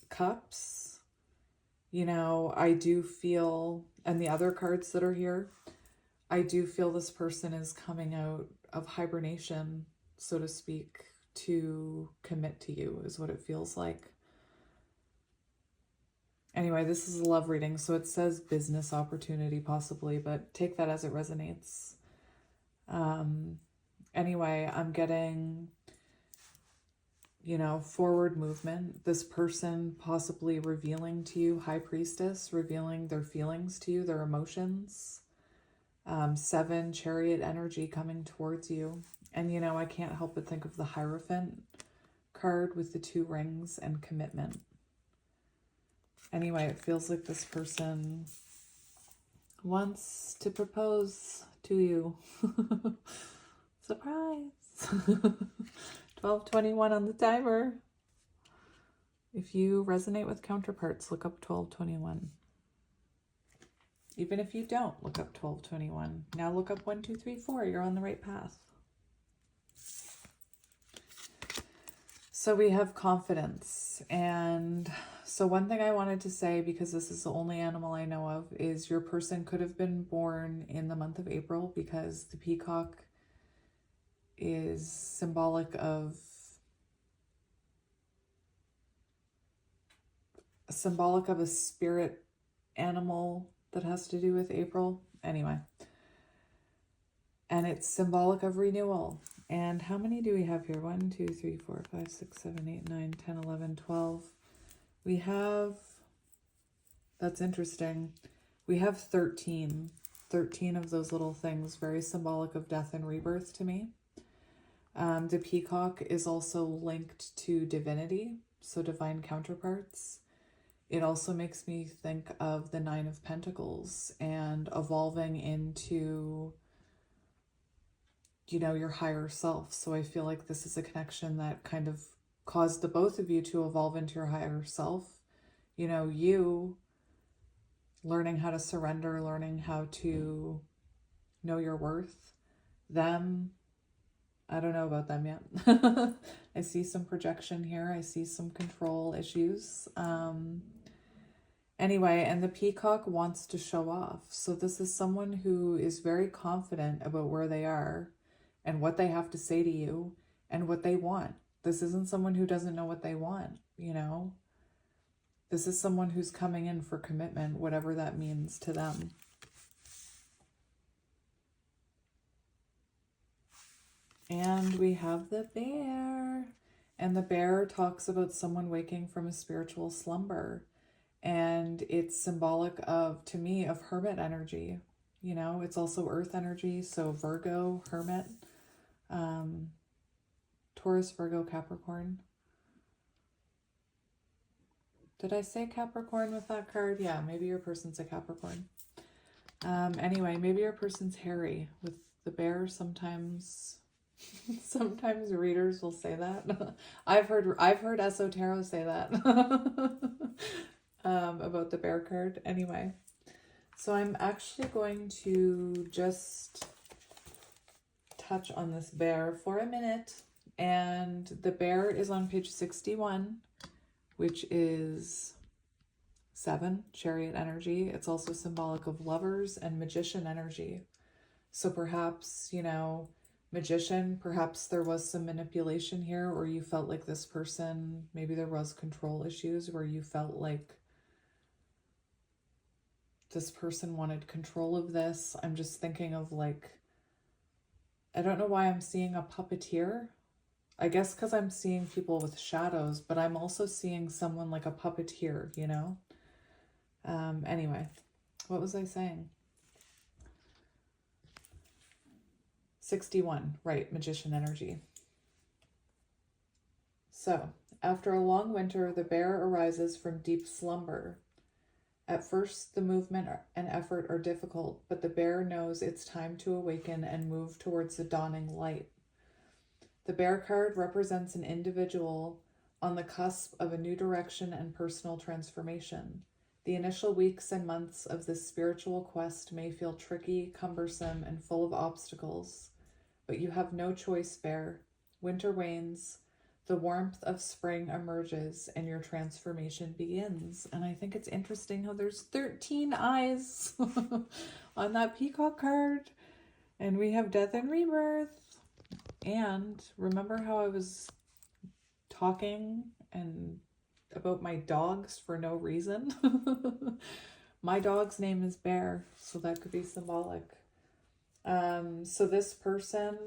Cups, you know, I do feel, and the other cards that are here, I do feel this person is coming out of hibernation, so to speak, to commit to you, is what it feels like. Anyway, this is a love reading, so it says business opportunity possibly, but take that as it resonates. Anyway, I'm getting, you know, forward movement. This person possibly revealing to you, High Priestess, revealing their feelings to you, their emotions. 7, Chariot energy coming towards you. And, you know, I can't help but think of the Hierophant card with the 2 rings and commitment. Anyway, it feels like this person wants to propose to you. Surprise! 1221 on the timer. If you resonate with counterparts, look up 1221. Even if you don't, look up 1221. Now look up 1, 2, 3, 4. You're on the right path. So we have confidence. And so one thing I wanted to say, because this is the only animal I know of, is your person could have been born in the month of April, because the peacock is symbolic of a spirit animal that has to do with April. Anyway. And it's symbolic of renewal. And how many do we have here? 1, 2, 3, 4, 5, 6, 7, 8, 9, 10, 11, 12. We have, that's interesting. We have 13. 13 of those little things, very symbolic of death and rebirth to me. The peacock is also linked to divinity, so divine counterparts. It also makes me think of the 9 of Pentacles and evolving into, you know, your higher self. So I feel like this is a connection that kind of caused the both of you to evolve into your higher self. You know, you learning how to surrender, learning how to know your worth. Them, I don't know about them yet. I see some projection here. I see some control issues. Anyway, and the peacock wants to show off. So this is someone who is very confident about where they are and what they have to say to you and what they want. This isn't someone who doesn't know what they want, you know? This is someone who's coming in for commitment, whatever that means to them. And we have the bear. And the bear talks about someone waking from a spiritual slumber. And it's symbolic of, to me, of hermit energy. You know, it's also earth energy. So Virgo, hermit, Taurus, Virgo, Capricorn. Did I say Capricorn with that card? Yeah, maybe your person's a Capricorn. Anyway, maybe your person's hairy with the bear. Sometimes readers will say that. I've heard Esotero say that about the bear card. Anyway, so I'm actually going to just touch on this bear for a minute. And the bear is on page 61, which is 7, chariot energy. It's also symbolic of lovers and magician energy. So perhaps, you know, magician, perhaps there was some manipulation here, or you felt like this person, maybe there was control issues where you felt like this person wanted control of this. I'm just thinking of like, I don't know why I'm seeing a puppeteer. I guess because I'm seeing people with shadows, but I'm also seeing someone like a puppeteer, you know? Anyway, what was I saying? 61, right, magician energy. So, after a long winter, the bear arises from deep slumber. At first, the movement and effort are difficult, but the bear knows it's time to awaken and move towards the dawning light. The bear card represents an individual on the cusp of a new direction and personal transformation. The initial weeks and months of this spiritual quest may feel tricky, cumbersome, and full of obstacles. But you have no choice, bear. Winter wanes, the warmth of spring emerges, and your transformation begins. And I think it's interesting how there's 13 eyes on that peacock card. And we have death and rebirth. And remember how I was talking and about my dogs for no reason? My dog's name is Bear, so that could be symbolic. So this person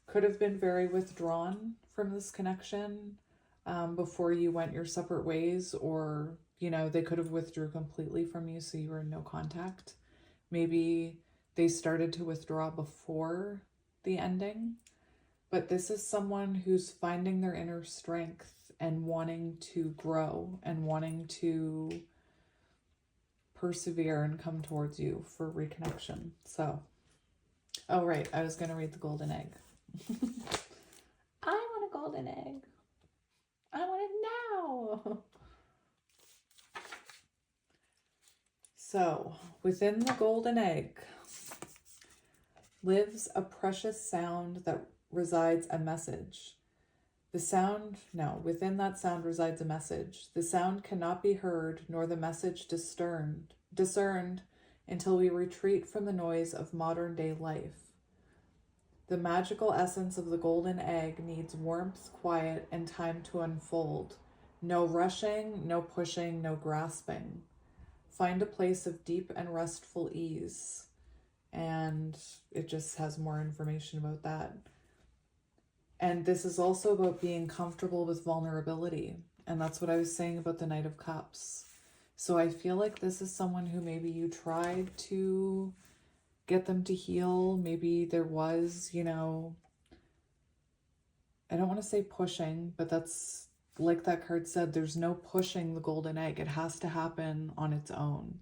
could have been very withdrawn from this connection before you went your separate ways, or, you know, they could have withdrew completely from you so you were in no contact. Maybe they started to withdraw before the ending. But this is someone who's finding their inner strength and wanting to grow and wanting to persevere and come towards you for reconnection. So, oh right, I was going to read the golden egg. I want a golden egg. I want it now. So, within the golden egg lives a precious sound that resides a message. Within that sound resides a message. The sound cannot be heard, nor the message discerned until we retreat from the noise of modern day life. The magical essence of the golden egg needs warmth, quiet, and time to unfold. No rushing, no pushing, no grasping. Find a place of deep and restful ease. And it just has more information about that. And this is also about being comfortable with vulnerability. And that's what I was saying about the Knight of Cups. So I feel like this is someone who maybe you tried to get them to heal. Maybe there was, you know, I don't want to say pushing, but that's like that card said, there's no pushing the golden egg. It has to happen on its own.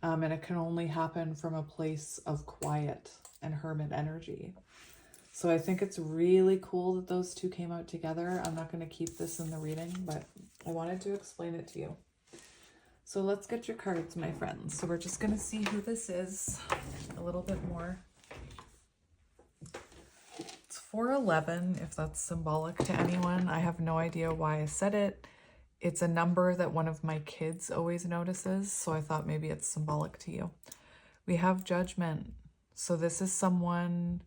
And it can only happen from a place of quiet and hermit energy. So I think it's really cool that those two came out together. I'm not going to keep this in the reading, but I wanted to explain it to you. So let's get your cards, my friends. So we're just going to see who this is a little bit more. It's 411, if that's symbolic to anyone. I have no idea why I said it. It's a number that one of my kids always notices, so I thought maybe it's symbolic to you. We have Judgment. So this is someone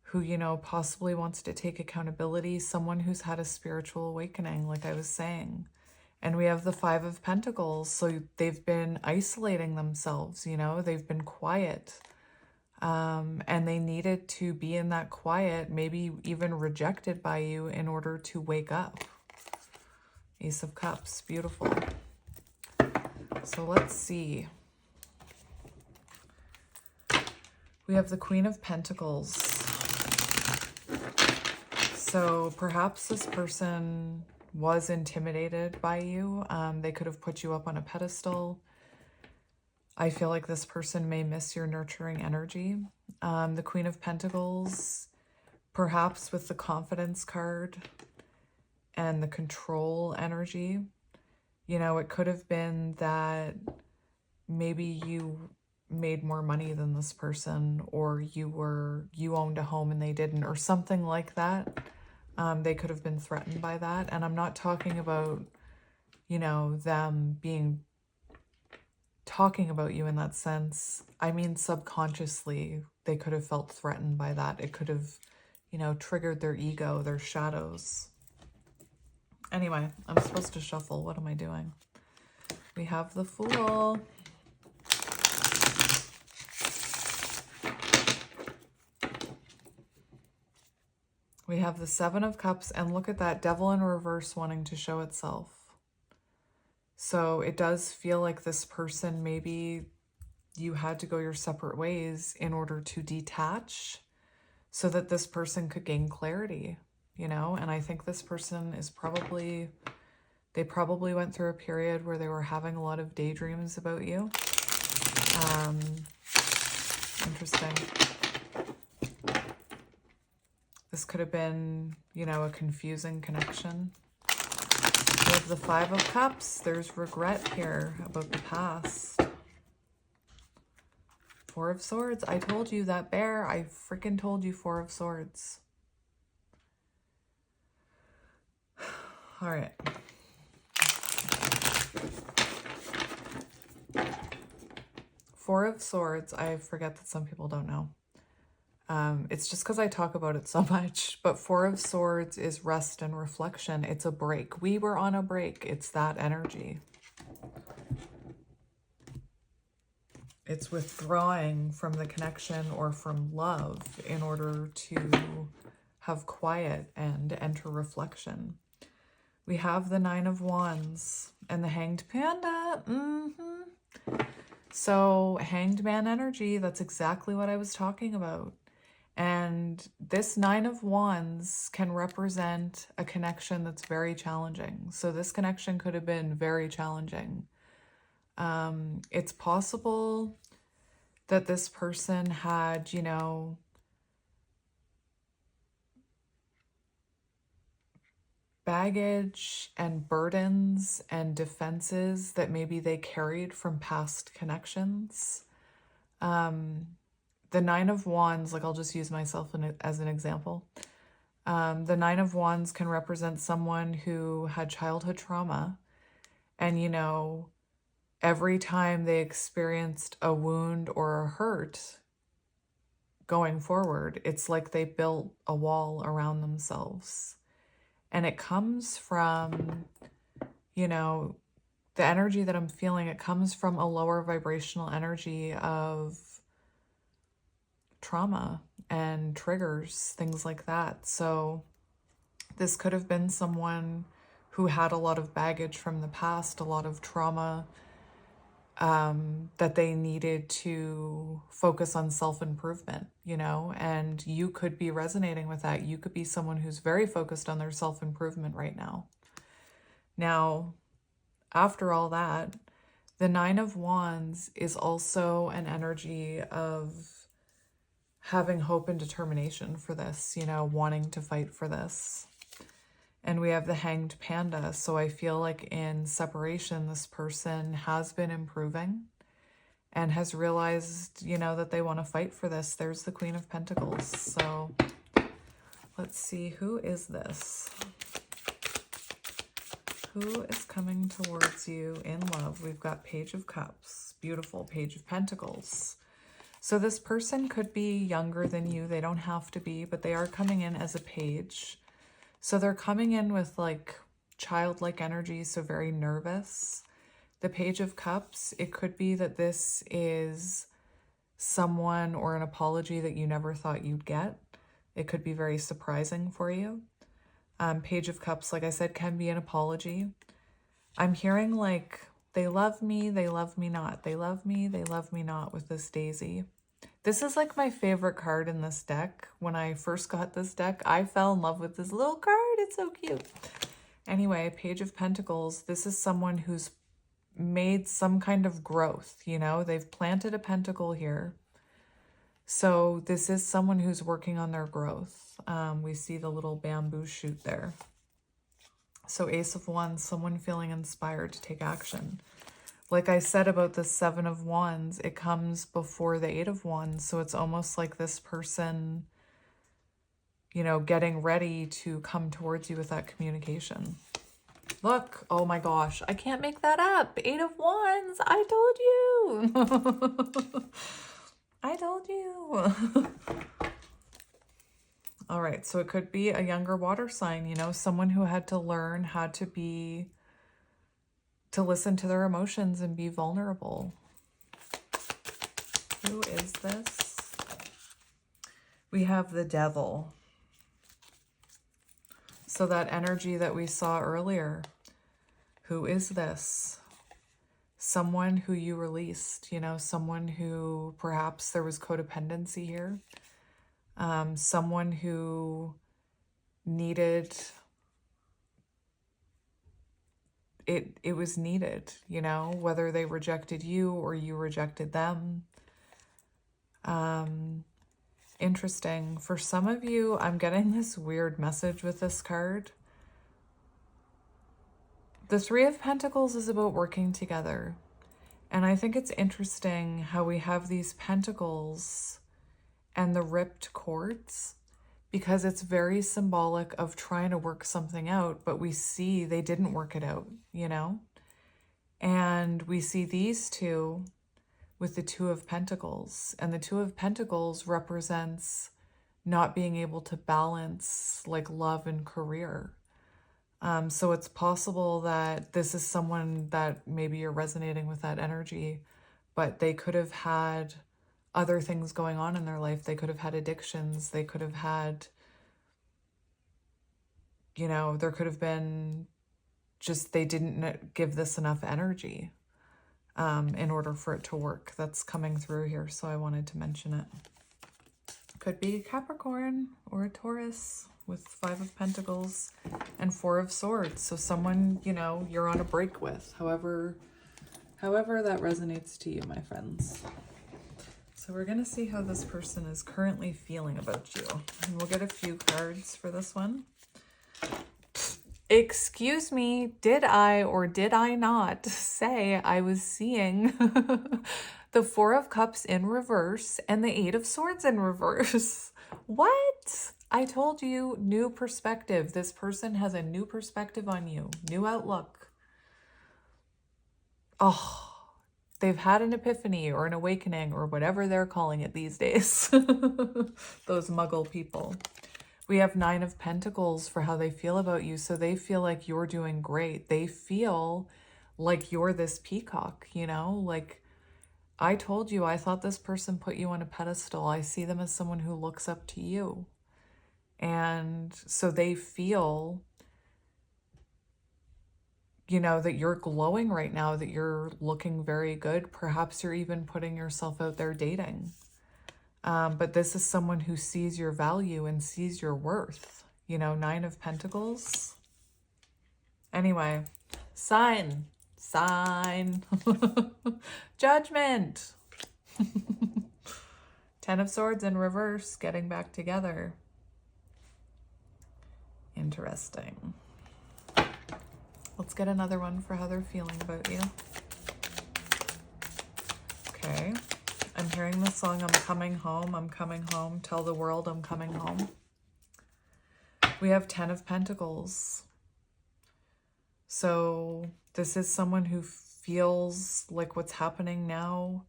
who, you know, possibly wants to take accountability, someone who's had a spiritual awakening, like I was saying. And we have the Five of Pentacles. So they've been isolating themselves, you know, they've been quiet. And they needed to be in that quiet, maybe even rejected by you in order to wake up. Ace of Cups, beautiful. So let's see. We have the Queen of Pentacles. So perhaps this person was intimidated by you. They could have put you up on a pedestal. I feel like this person may miss your nurturing energy. The Queen of Pentacles, perhaps with the Confidence card and the Control energy, you know, it could have been that maybe you made more money than this person, or you owned a home and they didn't, or something like that. They could have been threatened by that. And I'm not talking about, you know, them talking about you in that sense. I mean, subconsciously, they could have felt threatened by that. It could have, you know, triggered their ego, their shadows. Anyway, I'm supposed to shuffle. What am I doing? We have the Fool. We have the Seven of Cups, and look at that, Devil in reverse wanting to show itself. So it does feel like this person, maybe you had to go your separate ways in order to detach so that this person could gain clarity, you know? And I think this person is they probably went through a period where they were having a lot of daydreams about you. Interesting. This could have been, you know, a confusing connection. We have the Five of Cups. There's regret here about the past. Four of Swords. I told you that, bear. I freaking told you, Four of Swords. All right. Four of Swords. I forget that some people don't know. It's just because I talk about it so much, but Four of Swords is rest and reflection. It's a break. We were on a break. It's that energy. It's withdrawing from the connection or from love in order to have quiet and enter reflection. We have the Nine of Wands and the Hanged Panda. So Hanged Man energy, that's exactly what I was talking about. And this Nine of Wands can represent a connection that's very challenging. So this connection could have been very challenging. It's possible that this person had, you know, baggage and burdens and defenses that maybe they carried from past connections. The Nine of Wands, like I'll just use myself as an example. The Nine of Wands can represent someone who had childhood trauma, and, you know, every time they experienced a wound or a hurt going forward, it's like they built a wall around themselves. And it comes from, you know, the energy that I'm feeling, it comes from a lower vibrational energy of trauma and triggers, things like that. So this could have been someone who had a lot of baggage from the past, a lot of trauma, that they needed to focus on self-improvement, you know, and you could be resonating with that. You could be someone who's very focused on their self-improvement right now. Now, after all that, the Nine of Wands is also an energy of having hope and determination for this, you know, wanting to fight for this. And we have the Hanged Panda. So I feel like in separation, this person has been improving and has realized, you know, that they want to fight for this. There's the Queen of Pentacles. So let's see, who is this? Who is coming towards you in love? We've got Page of Cups. Beautiful. Page of Pentacles. So this person could be younger than you. They don't have to be, but they are coming in as a page. So they're coming in with like childlike energy, so very nervous. The Page of Cups, it could be that this is someone or an apology that you never thought you'd get. It could be very surprising for you. Page of Cups, like I said, can be an apology. I'm hearing like, they love me not. They love me not with this daisy. This is like my favorite card in this deck. When I first got this deck, I fell in love with this little card. It's so cute. Anyway, Page of Pentacles, this is someone who's made some kind of growth, you know? They've planted a pentacle here. So this is someone who's working on their growth. We see the little bamboo shoot there. So Ace of Wands, someone feeling inspired to take action. Like I said about the Seven of Wands, it comes before the Eight of Wands. So it's almost like this person, you know, getting ready to come towards you with that communication. Look, oh my gosh, I can't make that up. Eight of Wands, I told you. I told you. All right, so it could be a younger water sign, you know, someone who had to learn how to listen to their emotions and be vulnerable. Who is this? We have the Devil. So that energy that we saw earlier, who is this? Someone who you released, you know, someone who perhaps there was codependency here. Someone who needed, it was needed, you know, whether they rejected you or you rejected them. Interesting. For some of you, I'm getting this weird message with this card. The Three of Pentacles is about working together. And I think it's interesting how we have these pentacles and the ripped cords, because it's very symbolic of trying to work something out, but we see they didn't work it out, you know? And we see these two with the Two of Pentacles, and the Two of Pentacles represents not being able to balance like love and career. So it's possible that this is someone that maybe you're resonating with that energy, but they could have had other things going on in their life. They could have had addictions. They could have had, you know, there could have been just, they didn't give this enough energy in order for it to work. That's coming through here, so I wanted to mention it. Could be Capricorn or a Taurus with Five of Pentacles and Four of Swords. So someone, you know, you're on a break with, however that resonates to you, my friends. So we're going to see how this person is currently feeling about you. And we'll get a few cards for this one. Excuse me, did I or did I not say I was seeing the Four of Cups in reverse and the Eight of Swords in reverse? What? I told you, new perspective. This person has a new perspective on you, new outlook. Oh, they've had an epiphany or an awakening or whatever they're calling it these days. Those muggle people. We have Nine of Pentacles for how they feel about you. So they feel like you're doing great. They feel like you're this peacock, you know? Like, I told you, I thought this person put you on a pedestal. I see them as someone who looks up to you. And so they feel, you know, that you're glowing right now, that you're looking very good. Perhaps you're even putting yourself out there dating. But this is someone who sees your value and sees your worth. You know, Nine of Pentacles. Anyway, sign. Judgment. Ten of Swords in reverse, getting back together. Interesting. Let's get another one for how they're feeling about you. Okay. I'm hearing the song, I'm coming home, tell the world I'm coming home. We have Ten of Pentacles. So this is someone who feels like what's happening now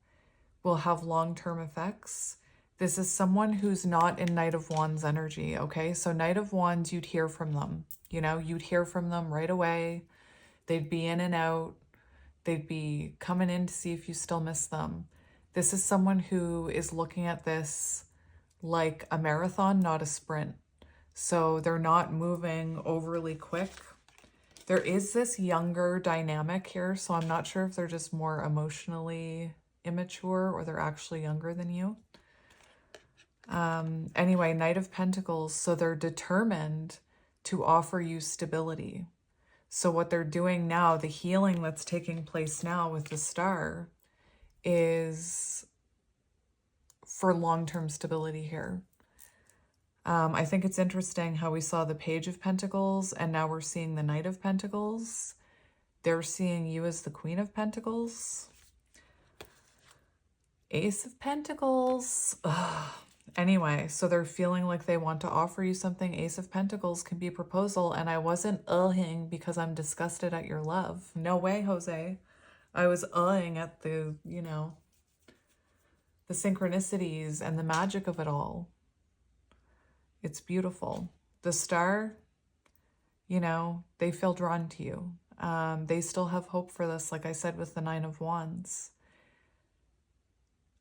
will have long-term effects. This is someone who's not in Knight of Wands energy, okay? So Knight of Wands, you'd hear from them. You know, you'd hear from them right away. They'd be in and out. They'd be coming in to see if you still miss them. This is someone who is looking at this like a marathon, not a sprint. So they're not moving overly quick. There is this younger dynamic here, so I'm not sure if they're just more emotionally immature or they're actually younger than you. Anyway, Knight of Pentacles, so they're determined to offer you stability. So what they're doing now, the healing that's taking place now with the Star, is for long-term stability here. I think it's interesting how we saw the Page of Pentacles and now we're seeing the Knight of Pentacles. They're seeing you as the Queen of Pentacles. Ace of Pentacles. Ugh. Anyway, so they're feeling like they want to offer you something. Ace of Pentacles can be proposal, and I wasn't uhing because I'm disgusted at your love. No way, Jose. I was uhing at the, you know, the synchronicities and the magic of it all. It's beautiful. The Star, you know, they feel drawn to you. They still have hope for this, like I said, with the Nine of Wands.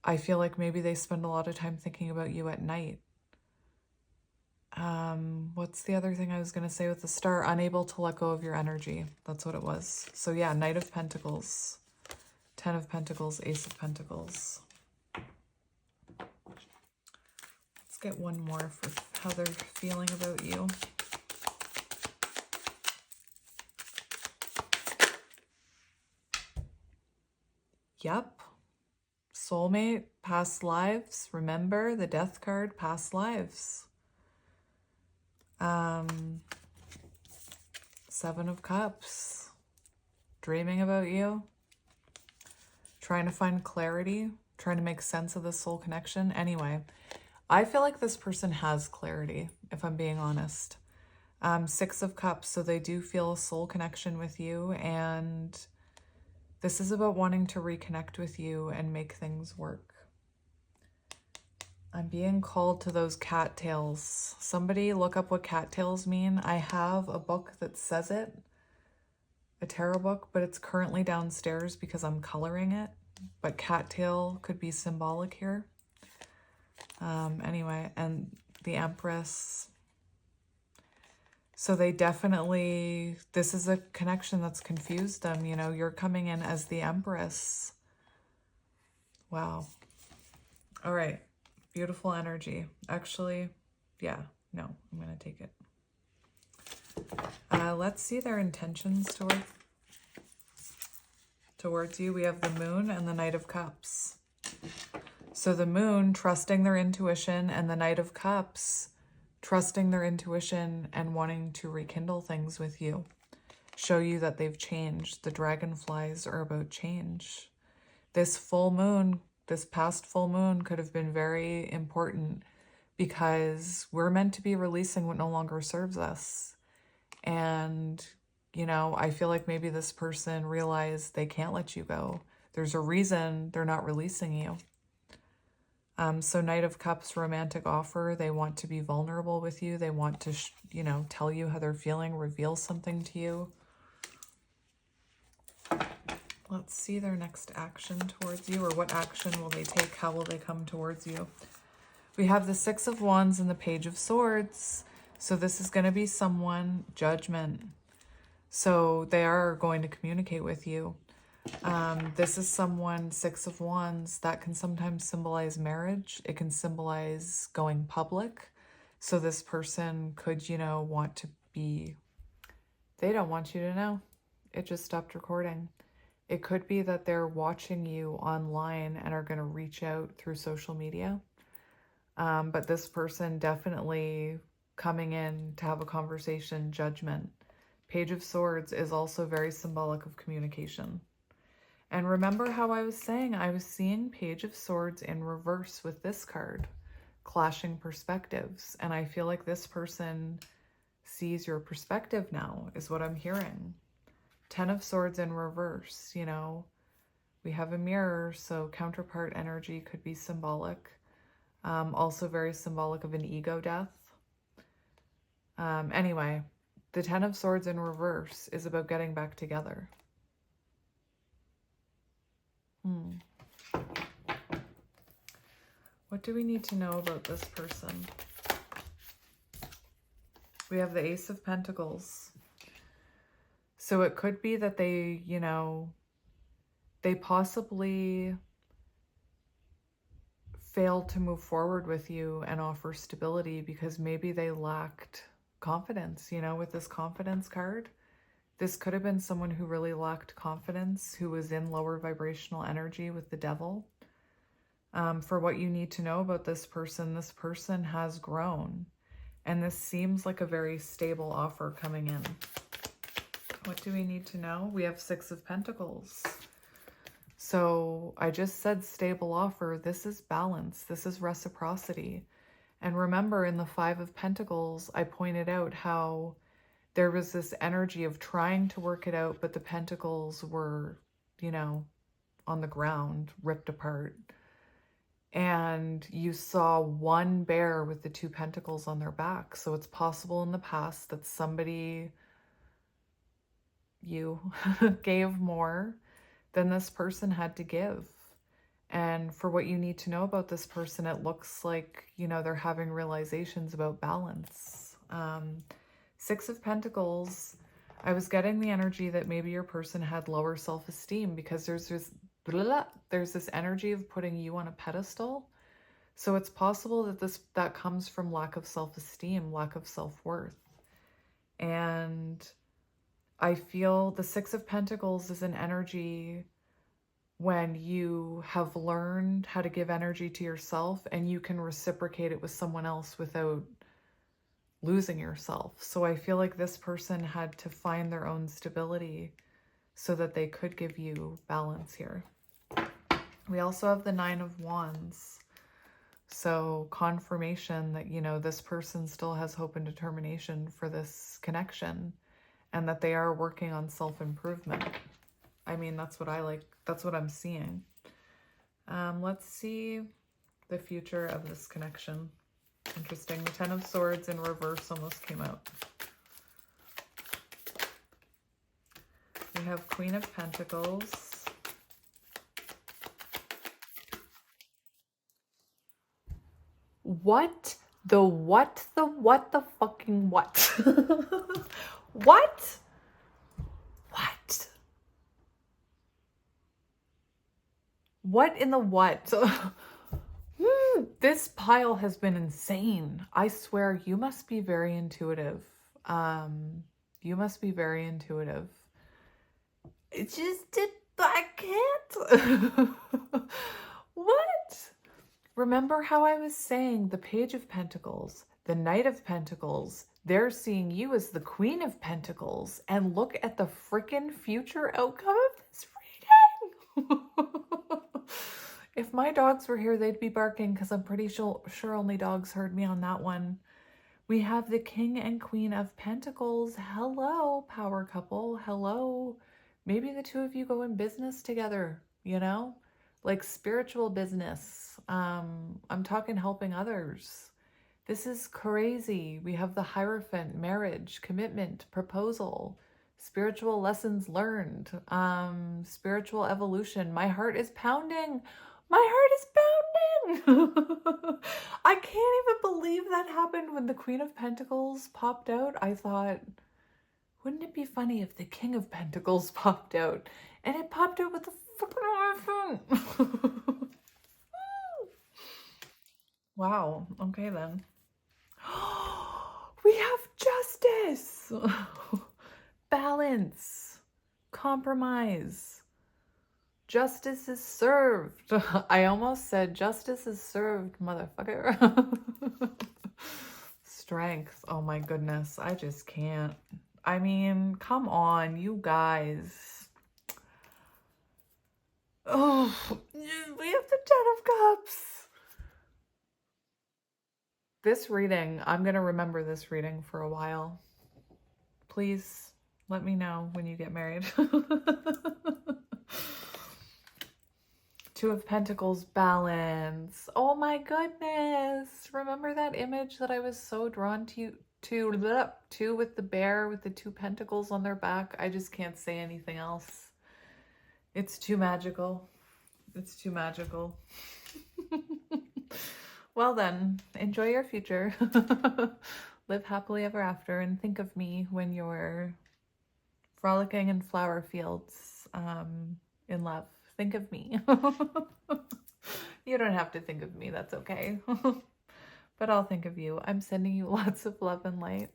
I feel like maybe they spend a lot of time thinking about you at night. What's the other thing I was going to say with the Star? Unable to let go of your energy. That's what it was. So yeah, Knight of Pentacles, 10 of Pentacles, Ace of Pentacles. Let's get one more for how they're feeling about you. Yep. Soulmate, past lives. Remember the Death card, past lives. 7 of Cups. Dreaming about you. Trying to find clarity. Trying to make sense of the soul connection. Anyway, I feel like this person has clarity, if I'm being honest. 6 of Cups, so they do feel a soul connection with you, and this is about wanting to reconnect with you and make things work. I'm being called to those cattails. Somebody look up what cattails mean. I have a book that says it, a tarot book, but it's currently downstairs because I'm coloring it. But cattail could be symbolic here. Anyway, and the Empress. So they definitely, this is a connection that's confused them. You know, you're coming in as the Empress. Wow. All right. Beautiful energy. Actually, yeah, no, I'm going to take it. Let's see their intentions towards you. We have the Moon and the Knight of Cups. So the Moon, trusting their intuition, and the Knight of Cups, trusting their intuition and wanting to rekindle things with you. Show you that they've changed. The dragonflies are about change. This full moon, this past full moon could have been very important because we're meant to be releasing what no longer serves us. And, you know, I feel like maybe this person realized they can't let you go. There's a reason they're not releasing you. So Knight of Cups, romantic offer. They want to be vulnerable with you. They want to, you know, tell you how they're feeling, reveal something to you. Let's see their next action towards you, or what action will they take? How will they come towards you? We have the 6 of Wands and the Page of Swords. So this is going to be someone, judgment. So they are going to communicate with you. This is someone, 6 of Wands, that can sometimes symbolize marriage. It can symbolize going public. So this person could, you know, want to be, they don't want you to know. It just stopped recording. It could be that they're watching you online and are going to reach out through social media. But this person definitely coming in to have a conversation, judgment. Page of Swords is also very symbolic of communication. And remember how I was saying, I was seeing Page of Swords in reverse with this card, clashing perspectives. And I feel like this person sees your perspective now, is what I'm hearing. Ten of Swords in reverse, you know, we have a mirror, so counterpart energy could be symbolic. Also very symbolic of an ego death. Anyway, the Ten of Swords in reverse is about getting back together. What do we need to know about this person? We have the Ace of Pentacles. So it could be that they, you know, they possibly failed to move forward with you and offer stability because maybe they lacked confidence, you know, with this confidence card. This could have been someone who really lacked confidence, who was in lower vibrational energy with the devil. For what you need to know about this person has grown. And this seems like a very stable offer coming in. What do we need to know? We have Six of Pentacles. So I just said stable offer. This is balance. This is reciprocity. And remember, in the Five of Pentacles, I pointed out how there was this energy of trying to work it out, but the pentacles were, you know, on the ground, ripped apart. And you saw one bear with the two pentacles on their back. So it's possible in the past that somebody, you, gave more than this person had to give. And for what you need to know about this person, it looks like, you know, they're having realizations about balance. Six of Pentacles, I was getting the energy that maybe your person had lower self-esteem because there's this energy of putting you on a pedestal. So it's possible that that comes from lack of self-esteem, lack of self-worth. And I feel the Six of Pentacles is an energy when you have learned how to give energy to yourself and you can reciprocate it with someone else without losing yourself. So I feel like this person had to find their own stability so that they could give you balance here. We also have the Nine of Wands. So confirmation that, you know, this person still has hope and determination for this connection and that they are working on self-improvement. I mean, that's what I like. That's what I'm seeing. Let's see the future of this connection. Interesting. The Ten of Swords in reverse almost came out. We have Queen of Pentacles. What the fucking what? What? What? What in the what? This pile has been insane. I swear, you must be very intuitive. You must be very intuitive. It's just, I can't. What? Remember how I was saying the Page of Pentacles, the Knight of Pentacles, they're seeing you as the Queen of Pentacles, and look at the freaking future outcome of this reading. If my dogs were here, they'd be barking because I'm pretty sure only dogs heard me on that one. We have the King and Queen of Pentacles. Hello, power couple. Hello. Maybe the two of you go in business together, you know, like spiritual business. I'm talking helping others. This is crazy. We have the Hierophant, marriage, commitment, proposal, spiritual lessons learned, spiritual evolution. My heart is pounding. My heart is pounding. I can't even believe that happened when the Queen of Pentacles popped out. I thought, wouldn't it be funny if the King of Pentacles popped out? And it popped out with the fucking iPhone. Wow. Okay then. We have justice. Balance. Compromise. Justice is served. I almost said justice is served, motherfucker. Strength. Oh my goodness. I just can't. I mean, come on, you guys. Oh, we have the Ten of Cups. This reading, I'm going to remember this reading for a while. Please Let me know when you get married. Two of Pentacles, balance. Oh my goodness. Remember that image that I was so drawn to with the bear with the two pentacles on their back? I just can't say anything else. It's too magical. It's too magical. Well then, enjoy your future. Live happily ever after, and think of me when you're frolicking in flower fields in love. Think of me. You don't have to think of me, that's okay. But I'll think of you. I'm sending you lots of love and light.